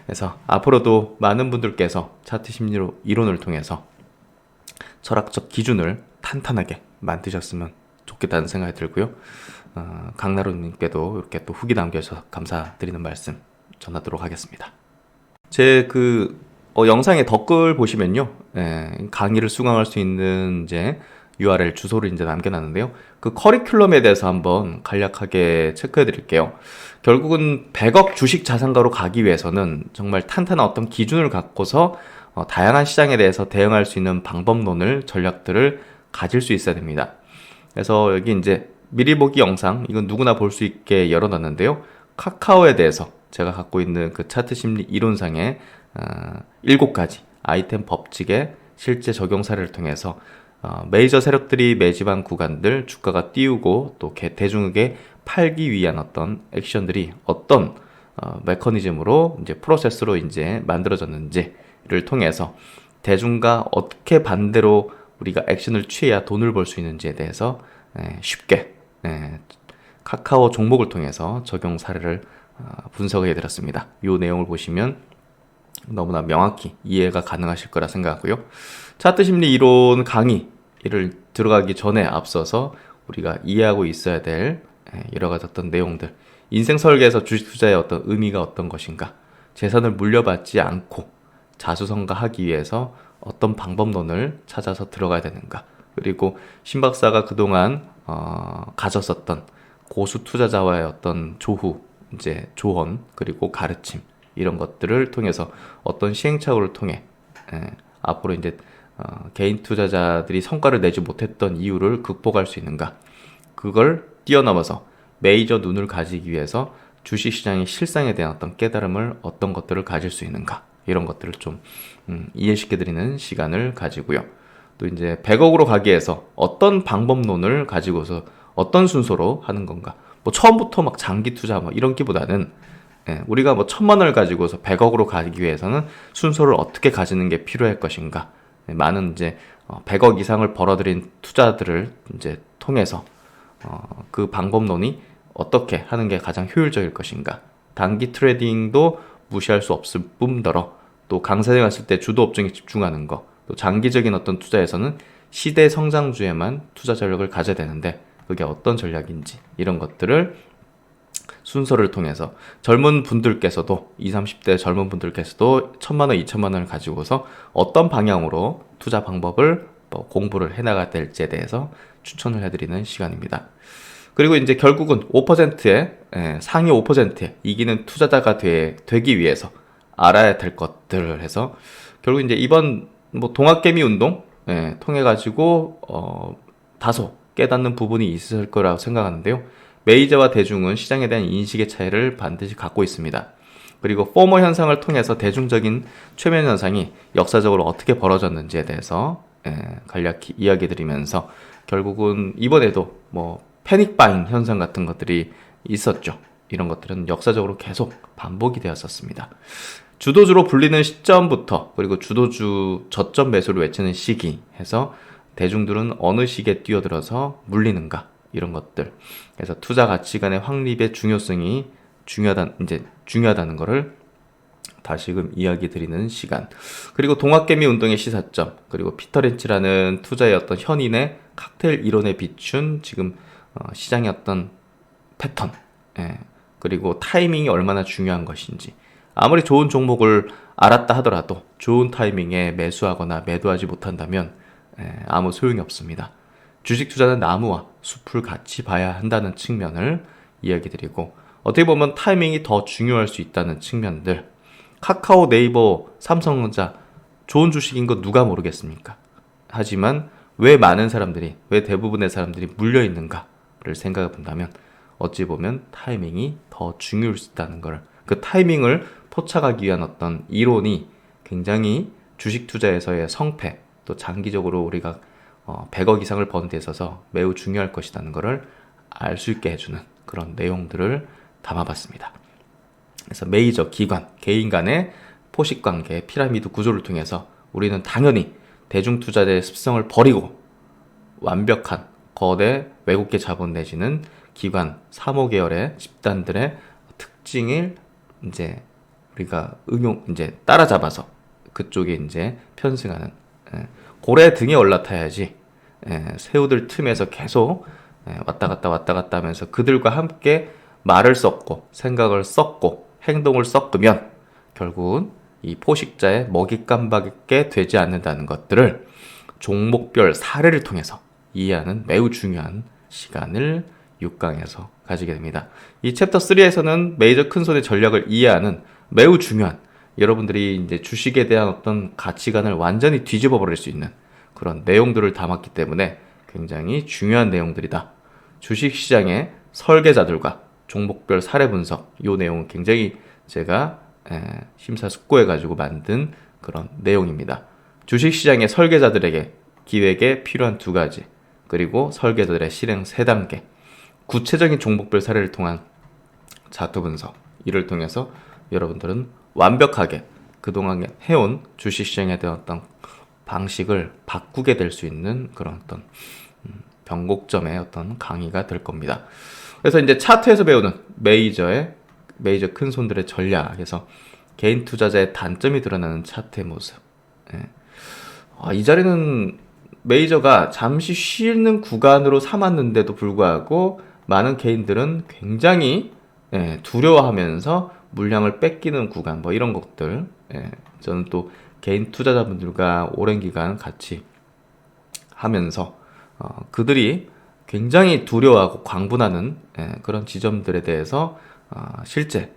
그래서 앞으로도 많은 분들께서 차트 심리로 이론을 통해서 철학적 기준을 탄탄하게 만드셨으면 좋겠다는 생각이 들고요. 강나루님께도 이렇게 또 후기 남겨주셔서 감사드리는 말씀 전하도록 하겠습니다. 제 영상의 댓글 보시면요, 강의를 수강할 수 있는 이제 URL 주소를 이제 남겨놨는데요. 그 커리큘럼에 대해서 한번 간략하게 체크해 드릴게요. 결국은 100억 주식 자산가로 가기 위해서는 정말 탄탄한 어떤 기준을 갖고서 다양한 시장에 대해서 대응할 수 있는 방법론을, 전략들을 가질 수 있어야 됩니다. 그래서 여기 이제 미리 보기 영상, 이건 누구나 볼 수 있게 열어놨는데요. 카카오에 대해서 제가 갖고 있는 그 차트 심리 이론상의 7가지 아이템 법칙의 실제 적용 사례를 통해서 메이저 세력들이 매집한 구간들 주가가 띄우고 또 대중에게 팔기 위한 어떤 액션들이 어떤 메커니즘으로 이제 프로세스로 이제 만들어졌는지를 통해서 대중과 어떻게 반대로 우리가 액션을 취해야 돈을 벌 수 있는지에 대해서 쉽게 카카오 종목을 통해서 적용 사례를 분석을 해드렸습니다. 이 내용을 보시면 너무나 명확히 이해가 가능하실 거라 생각하고요. 차트 심리 이론 강의를 들어가기 전에 앞서서 우리가 이해하고 있어야 될 여러 가지 어떤 내용들, 인생 설계에서 주식 투자의 어떤 의미가 어떤 것인가, 재산을 물려받지 않고 자수성가하기 위해서 어떤 방법론을 찾아서 들어가야 되는가. 그리고 신 박사가 그동안 가졌었던 고수 투자자와의 어떤 조후, 이제 조언, 그리고 가르침 이런 것들을 통해서 어떤 시행착오를 통해 앞으로 이제 개인 투자자들이 성과를 내지 못했던 이유를 극복할 수 있는가. 그걸 뛰어넘어서 메이저 눈을 가지기 위해서 주식시장의 실상에 대한 어떤 깨달음을 어떤 것들을 가질 수 있는가. 이런 것들을 좀 이해시켜드리는 시간을 가지고요. 또 이제 100억으로 가기 위해서 어떤 방법론을 가지고서 어떤 순서로 하는 건가. 뭐 처음부터 막 장기 투자 뭐 이런 기보다는 우리가 뭐 1000만 원을 가지고서 100억으로 가기 위해서는 순서를 어떻게 가지는 게 필요할 것인가. 많은 이제 100억 이상을 벌어들인 투자들을 이제 통해서 그 방법론이 어떻게 하는 게 가장 효율적일 것인가. 단기 트레이딩도 무시할 수 없을 뿐더러 또 강세에 갔을 때 주도 업종에 집중하는 거, 또 장기적인 어떤 투자에서는 시대 성장주에만 투자 전략을 가져야 되는데 그게 어떤 전략인지 이런 것들을 순서를 통해서 젊은 분들께서도 20, 30대 젊은 분들께서도 1000만 원, 2000만 원을 가지고서 어떤 방향으로 투자 방법을 공부를 해나가야 될지에 대해서 추천을 해드리는 시간입니다. 그리고 이제 결국은 5%의 상위 5%에 이기는 투자자가 되기 위해서 알아야 될 것들을 해서 결국 이제 이번 뭐 동학개미 운동 통해 가지고 다소 깨닫는 부분이 있을 거라고 생각하는데요. 메이저와 대중은 시장에 대한 인식의 차이를 반드시 갖고 있습니다. 그리고 포머 현상을 통해서 대중적인 최면 현상이 역사적으로 어떻게 벌어졌는지에 대해서 간략히 이야기 드리면서 결국은 이번에도 뭐 패닉 바잉 현상 같은 것들이 있었죠. 이런 것들은 역사적으로 계속 반복이 되었었습니다. 주도주로 불리는 시점부터 그리고 주도주 저점 매수를 외치는 시기 해서 대중들은 어느 시기에 뛰어들어서 물리는가 이런 것들. 그래서 투자 가치관의 확립의 중요성이 중요하다는 것을 다시금 이야기 드리는 시간. 그리고 동학개미 운동의 시사점, 그리고 피터 린치라는 투자의 어떤 현인의 칵테일 이론에 비춘 지금 시장의 어떤 패턴, 그리고 타이밍이 얼마나 중요한 것인지. 아무리 좋은 종목을 알았다 하더라도 좋은 타이밍에 매수하거나 매도하지 못한다면 아무 소용이 없습니다. 주식 투자는 나무와 숲을 같이 봐야 한다는 측면을 이야기 드리고, 어떻게 보면 타이밍이 더 중요할 수 있다는 측면들. 카카오, 네이버, 삼성전자 좋은 주식인 거 누가 모르겠습니까? 하지만 왜 대부분의 사람들이 물려 있는가를 생각해 본다면 어찌 보면 타이밍이 더 중요할 수 있다는 걸, 그 타이밍을 포착하기 위한 어떤 이론이 굉장히 주식 투자에서의 성패, 또 장기적으로 우리가 100억 이상을 버는 데 있어서 매우 중요할 것이라는 것을 알 수 있게 해주는 그런 내용들을 담아봤습니다. 그래서 메이저, 기관, 개인 간의 포식관계, 피라미드 구조를 통해서 우리는 당연히 대중투자자의 습성을 버리고 완벽한 거대 외국계 자본 내지는 기관, 사모계열의 집단들의 특징을 이제 우리가 따라잡아서 그쪽에 이제 편승하는, 고래 등에 올라타야지 새우들 틈에서 계속 왔다 갔다 하면서 그들과 함께 말을 섞고 생각을 섞고 행동을 섞으면 결국은 이 포식자의 먹잇감밖에 되지 않는다는 것들을 종목별 사례를 통해서 이해하는 매우 중요한 시간을 6강에서 가지게 됩니다. 이 챕터 3에서는 메이저 큰손의 전략을 이해하는 매우 중요한, 여러분들이 이제 주식에 대한 어떤 가치관을 완전히 뒤집어 버릴 수 있는 그런 내용들을 담았기 때문에 굉장히 중요한 내용들이다. 주식시장의 설계자들과 종목별 사례 분석, 이 내용은 굉장히 제가 심사숙고해가지고 만든 그런 내용입니다. 주식시장의 설계자들에게 기획에 필요한 2가지, 그리고 설계자들의 실행 3단계, 구체적인 종목별 사례를 통한 차트 분석, 이를 통해서 여러분들은 완벽하게 그동안 해온 주식시장에 대한 어떤 방식을 바꾸게 될 수 있는 그런 어떤 변곡점의 어떤 강의가 될 겁니다. 그래서 이제 차트에서 배우는 메이저 큰 손들의 전략에서 개인 투자자의 단점이 드러나는 차트의 모습. 이 자리는 메이저가 잠시 쉬는 구간으로 삼았는데도 불구하고 많은 개인들은 굉장히 두려워하면서 물량을 뺏기는 구간 뭐 이런 것들, 저는 또 개인 투자자분들과 오랜 기간 같이 하면서 그들이 굉장히 두려워하고 광분하는 그런 지점들에 대해서 실제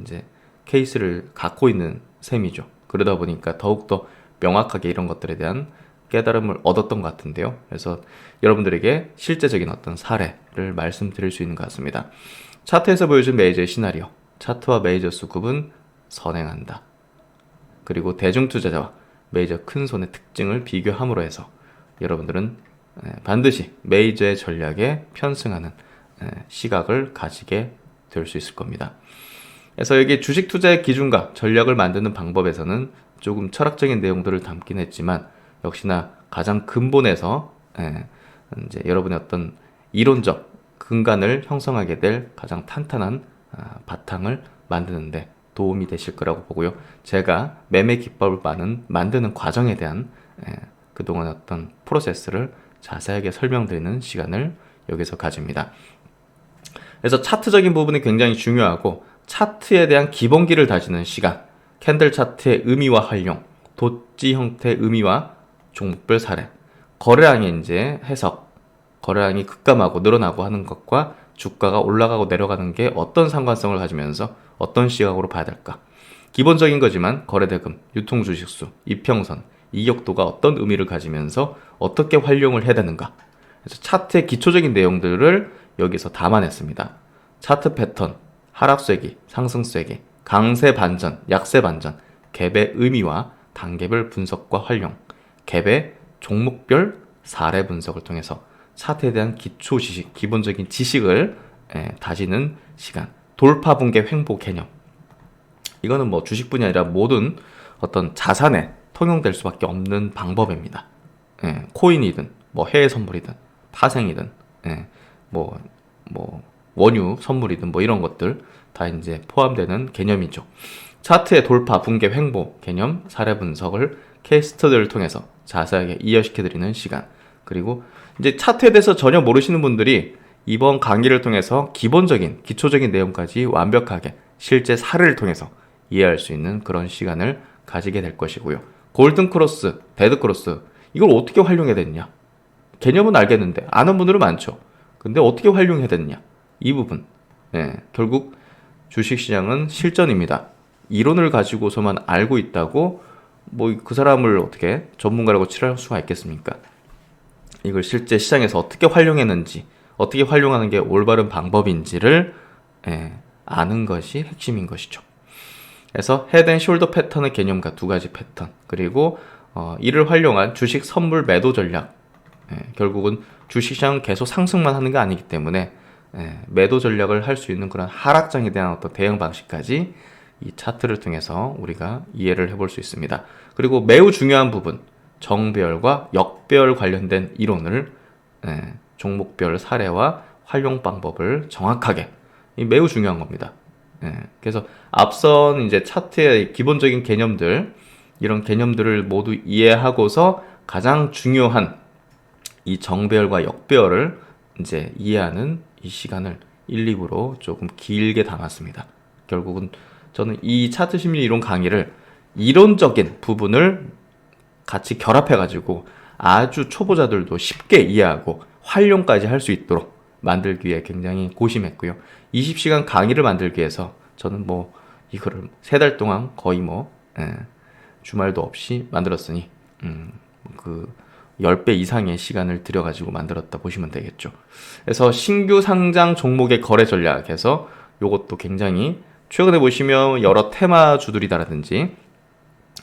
이제 케이스를 갖고 있는 셈이죠. 그러다 보니까 더욱더 명확하게 이런 것들에 대한 깨달음을 얻었던 것 같은데요. 그래서 여러분들에게 실제적인 어떤 사례를 말씀드릴 수 있는 것 같습니다. 차트에서 보여준 메이저의 시나리오, 차트와 메이저 수급은 선행한다. 그리고 대중투자자와 메이저 큰손의 특징을 비교함으로 해서 여러분들은 반드시 메이저의 전략에 편승하는 시각을 가지게 될 수 있을 겁니다. 그래서 여기 주식 투자의 기준과 전략을 만드는 방법에서는 조금 철학적인 내용들을 담긴 했지만 역시나 가장 근본에서 이제 여러분의 어떤 이론적 근간을 형성하게 될 가장 탄탄한 바탕을 만드는데 도움이 되실 거라고 보고요. 제가 매매 기법을 만드는 과정에 대한 그동안 어떤 프로세스를 자세하게 설명드리는 시간을 여기서 가집니다. 그래서 차트적인 부분이 굉장히 중요하고 차트에 대한 기본기를 다지는 시간, 캔들 차트의 의미와 활용, 도지 형태의 의미와 종목별 사례, 거래량의 이제 해석, 거래량이 급감하고 늘어나고 하는 것과 주가가 올라가고 내려가는 게 어떤 상관성을 가지면서 어떤 시각으로 봐야 될까? 기본적인 거지만 거래대금, 유통주식수, 이평선, 이격도가 어떤 의미를 가지면서 어떻게 활용을 해야 되는가? 그래서 차트의 기초적인 내용들을 여기서 담아냈습니다. 차트 패턴, 하락세기, 상승세기, 강세 반전, 약세 반전, 갭의 의미와 단계별 분석과 활용, 갭의 종목별 사례 분석을 통해서 차트에 대한 기초 지식, 기본적인 지식을 다지는 시간, 돌파 붕괴 횡보 개념. 이거는 뭐 주식뿐이 아니라 모든 어떤 자산에 통용될 수밖에 없는 방법입니다. 코인이든 뭐 해외 선물이든 파생이든 뭐 원유 선물이든 뭐 이런 것들 다 이제 포함되는 개념이죠. 차트의 돌파, 붕괴, 횡보 개념 사례 분석을 케이스터들을 통해서 자세하게 이해시켜드리는 시간. 그리고 이제 차트에 대해서 전혀 모르시는 분들이 이번 강의를 통해서 기본적인, 기초적인 내용까지 완벽하게 실제 사례를 통해서 이해할 수 있는 그런 시간을 가지게 될 것이고요. 골든 크로스, 데드 크로스 이걸 어떻게 활용해야 되느냐? 개념은 알겠는데 아는 분들은 많죠. 근데 어떻게 활용해야 되느냐? 이 부분. 결국 주식시장은 실전입니다. 이론을 가지고서만 알고 있다고 뭐 그 사람을 어떻게 전문가라고 칠할 수가 있겠습니까? 이걸 실제 시장에서 어떻게 활용했는지, 어떻게 활용하는 게 올바른 방법인지를 아는 것이 핵심인 것이죠. 그래서 헤드 앤 숄더 패턴의 개념과 두 가지 패턴, 그리고 이를 활용한 주식 선물 매도 전략. 결국은 주식시장은 계속 상승만 하는 게 아니기 때문에 매도 전략을 할 수 있는 그런 하락장에 대한 어떤 대응 방식까지 이 차트를 통해서 우리가 이해를 해볼 수 있습니다. 그리고 매우 중요한 부분, 정배열과 역배열 관련된 이론을 종목별 사례와 활용 방법을 정확하게, 매우 중요한 겁니다. 그래서 앞선 이제 차트의 기본적인 개념들, 이런 개념들을 모두 이해하고서 가장 중요한 이 정배열과 역배열을 이제 이해하는 이 시간을 1, 2부로 조금 길게 담았습니다. 결국은 저는 이 차트 심리 이론 강의를 이론적인 부분을 같이 결합해가지고 아주 초보자들도 쉽게 이해하고 활용까지 할 수 있도록 만들기 위해 굉장히 고심했고요. 20시간 강의를 만들기 위해서 저는 뭐 이거를 3달 동안 거의 주말도 없이 만들었으니 그 10배 이상의 시간을 들여가지고 만들었다 보시면 되겠죠. 그래서 신규 상장 종목의 거래 전략에서 요것도 굉장히 최근에 보시면 여러 테마주들이다라든지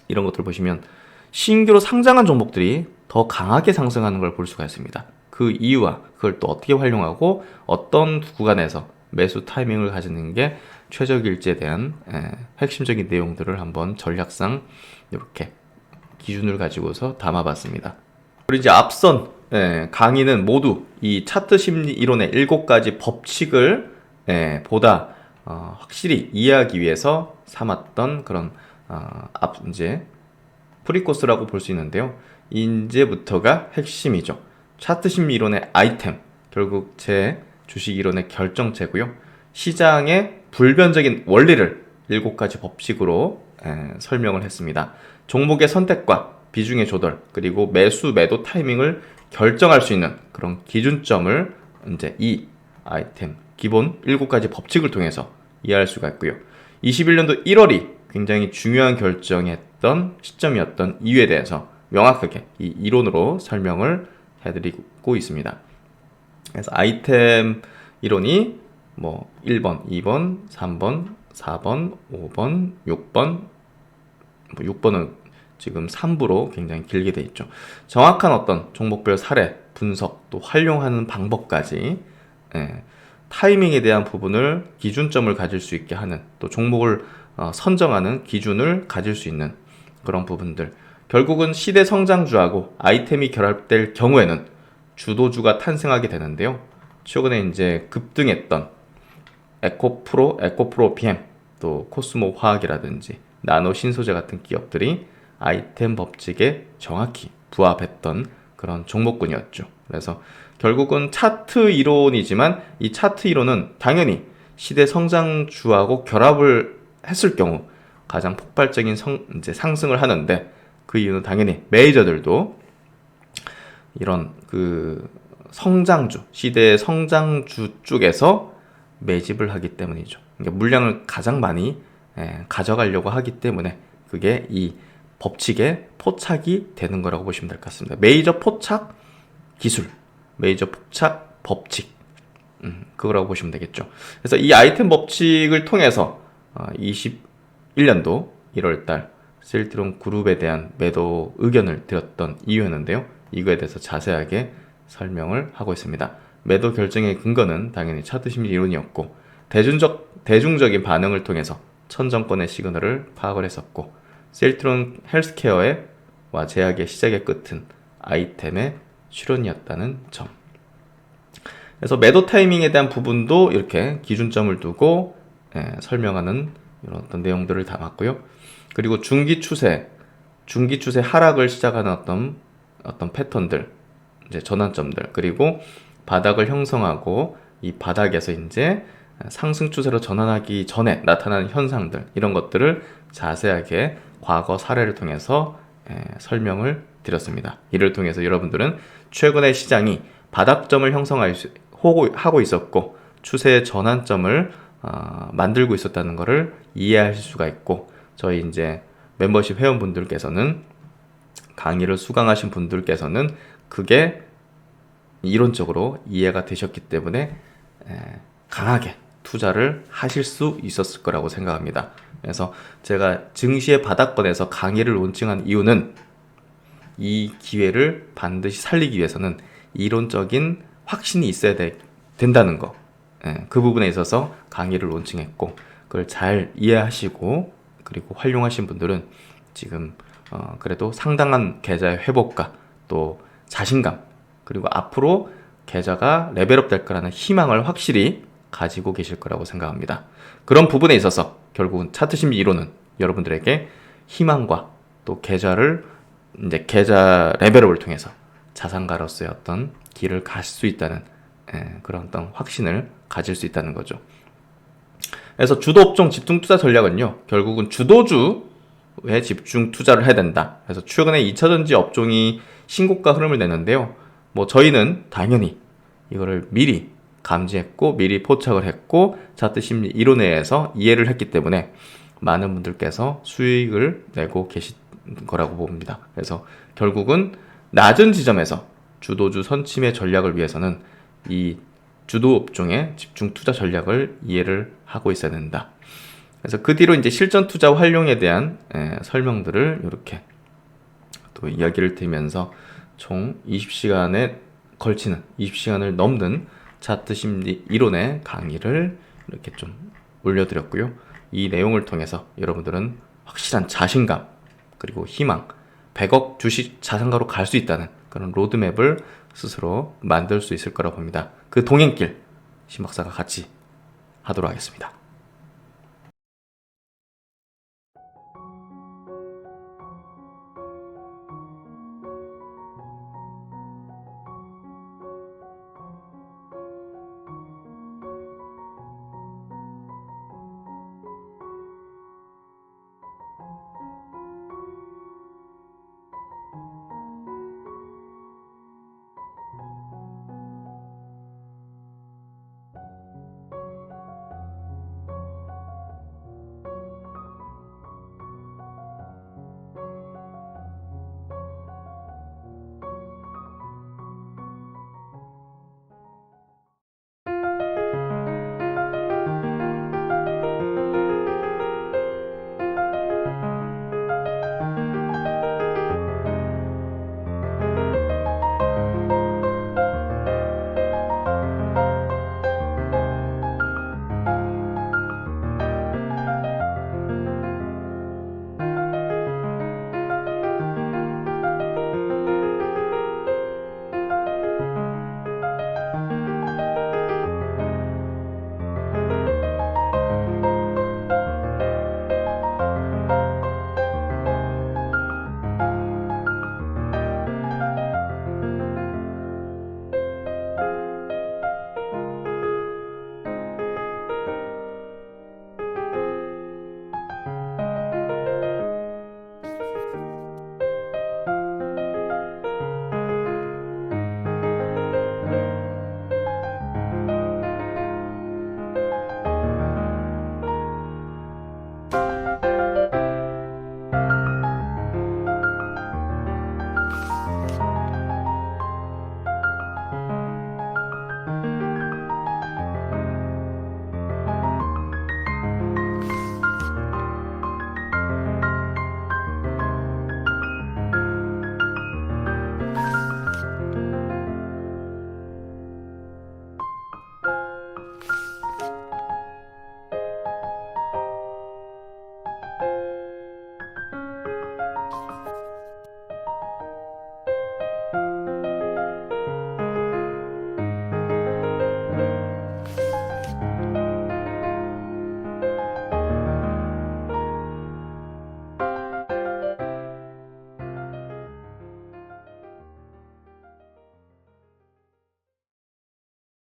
이런 것들 보시면 신규로 상장한 종목들이 더 강하게 상승하는 걸 볼 수가 있습니다. 그 이유와 그걸 또 어떻게 활용하고 어떤 구간에서 매수 타이밍을 가지는 게 최적일지에 대한 핵심적인 내용들을 한번 전략상 이렇게 기준을 가지고서 담아봤습니다. 그리고 이제 앞선 강의는 모두 이 차트 심리 이론의 7가지 법칙을 보다 확실히 이해하기 위해서 삼았던 그런 이제 프리코스라고 볼 수 있는데요. 이제부터가 핵심이죠. 차트 심리 이론의 아이템, 결국 제 주식 이론의 결정체고요. 시장의 불변적인 원리를 7가지 법칙으로 설명을 했습니다. 종목의 선택과 비중의 조절, 그리고 매수, 매도 타이밍을 결정할 수 있는 그런 기준점을 이제 이 아이템 기본 7가지 법칙을 통해서 이해할 수가 있고요. 21년도 1월이 굉장히 중요한 결정했던 시점이었던 이유에 대해서 명확하게 이 이론으로 설명을 해드리고 있습니다. 그래서 아이템 이론이 뭐 1번, 2번, 3번, 4번, 5번, 6번, 6번은 지금 3부로 굉장히 길게 돼 있죠. 정확한 어떤 종목별 사례, 분석, 또 활용하는 방법까지 타이밍에 대한 부분을 기준점을 가질 수 있게 하는, 또 종목을 선정하는 기준을 가질 수 있는 그런 부분들. 결국은 시대 성장주하고 아이템이 결합될 경우에는 주도주가 탄생하게 되는데요. 최근에 이제 급등했던 에코프로 PM, 또 코스모 화학이라든지 나노 신소재 같은 기업들이 아이템 법칙에 정확히 부합했던 그런 종목군이었죠. 그래서 결국은 차트 이론이지만 이 차트 이론은 당연히 시대 성장주하고 결합을 했을 경우 가장 폭발적인 이제 상승을 하는데, 그 이유는 당연히 메이저들도 이런 그 성장주, 시대의 성장주 쪽에서 매집을 하기 때문이죠. 그러니까 물량을 가장 많이 가져가려고 하기 때문에 그게 이 법칙에 포착이 되는 거라고 보시면 될 것 같습니다. 메이저 포착 기술, 메이저 포착 법칙, 그거라고 보시면 되겠죠. 그래서 이 아이템 법칙을 통해서 21년도 1월달 셀트론 그룹에 대한 매도 의견을 드렸던 이유였는데요. 이거에 대해서 자세하게 설명을 하고 있습니다. 매도 결정의 근거는 당연히 차트 심리 이론이었고, 대중적인 반응을 통해서 천정권의 시그널을 파악을 했었고, 셀트론 헬스케어와 제약의 시작의 끝은 아이템의 출현이었다는 점. 그래서 매도 타이밍에 대한 부분도 이렇게 기준점을 두고 설명하는 이런 어떤 내용들을 담았고요. 그리고 중기 추세 하락을 시작하는 어떤 패턴들, 이제 전환점들, 그리고 바닥을 형성하고 이 바닥에서 이제 상승 추세로 전환하기 전에 나타나는 현상들, 이런 것들을 자세하게 과거 사례를 통해서 설명을 드렸습니다. 이를 통해서 여러분들은 최근의 시장이 바닥점을 형성하고 있었고 추세의 전환점을 만들고 있었다는 것을 이해하실 수가 있고, 저희 이제 멤버십 회원분들께서는, 강의를 수강하신 분들께서는 그게 이론적으로 이해가 되셨기 때문에 강하게 투자를 하실 수 있었을 거라고 생각합니다. 그래서 제가 증시의 바닥권에서 강의를 론칭한 이유는 이 기회를 반드시 살리기 위해서는 이론적인 확신이 있어야 된다는 거, 그 부분에 있어서 강의를 론칭했고, 그걸 잘 이해하시고 그리고 활용하신 분들은 지금 그래도 상당한 계좌의 회복과 또 자신감, 그리고 앞으로 계좌가 레벨업 될 거라는 희망을 확실히 가지고 계실 거라고 생각합니다. 그런 부분에 있어서 결국은 차트 심리 이론은 여러분들에게 희망과 또 계좌 레벨업을 통해서 자산가로서의 어떤 길을 갈 수 있다는 그런 어떤 확신을 가질 수 있다는 거죠. 그래서 주도 업종 집중 투자 전략은요, 결국은 주도주에 집중 투자를 해야 된다. 그래서 최근에 2차전지 업종이 신고가 흐름을 냈는데요. 뭐 저희는 당연히 이거를 미리 감지했고 미리 포착을 했고 차트 심리 이론에 의해서 이해를 했기 때문에 많은 분들께서 수익을 내고 계신 거라고 봅니다. 그래서 결국은 낮은 지점에서 주도주 선침의 전략을 위해서는 이 주도 업종의 집중 투자 전략을 이해를 하고 있어야 된다. 그래서 그 뒤로 이제 실전 투자 활용에 대한 설명들을 이렇게 또 이야기를 드리면서 총 20시간에 걸치는 20시간을 넘는 차트 심리 이론의 강의를 이렇게 좀 올려드렸고요. 이 내용을 통해서 여러분들은 확실한 자신감 그리고 희망, 100억 주식 자산가로 갈 수 있다는 그런 로드맵을 스스로 만들 수 있을 거라고 봅니다. 그 동행길 신박사가 같이 하도록 하겠습니다.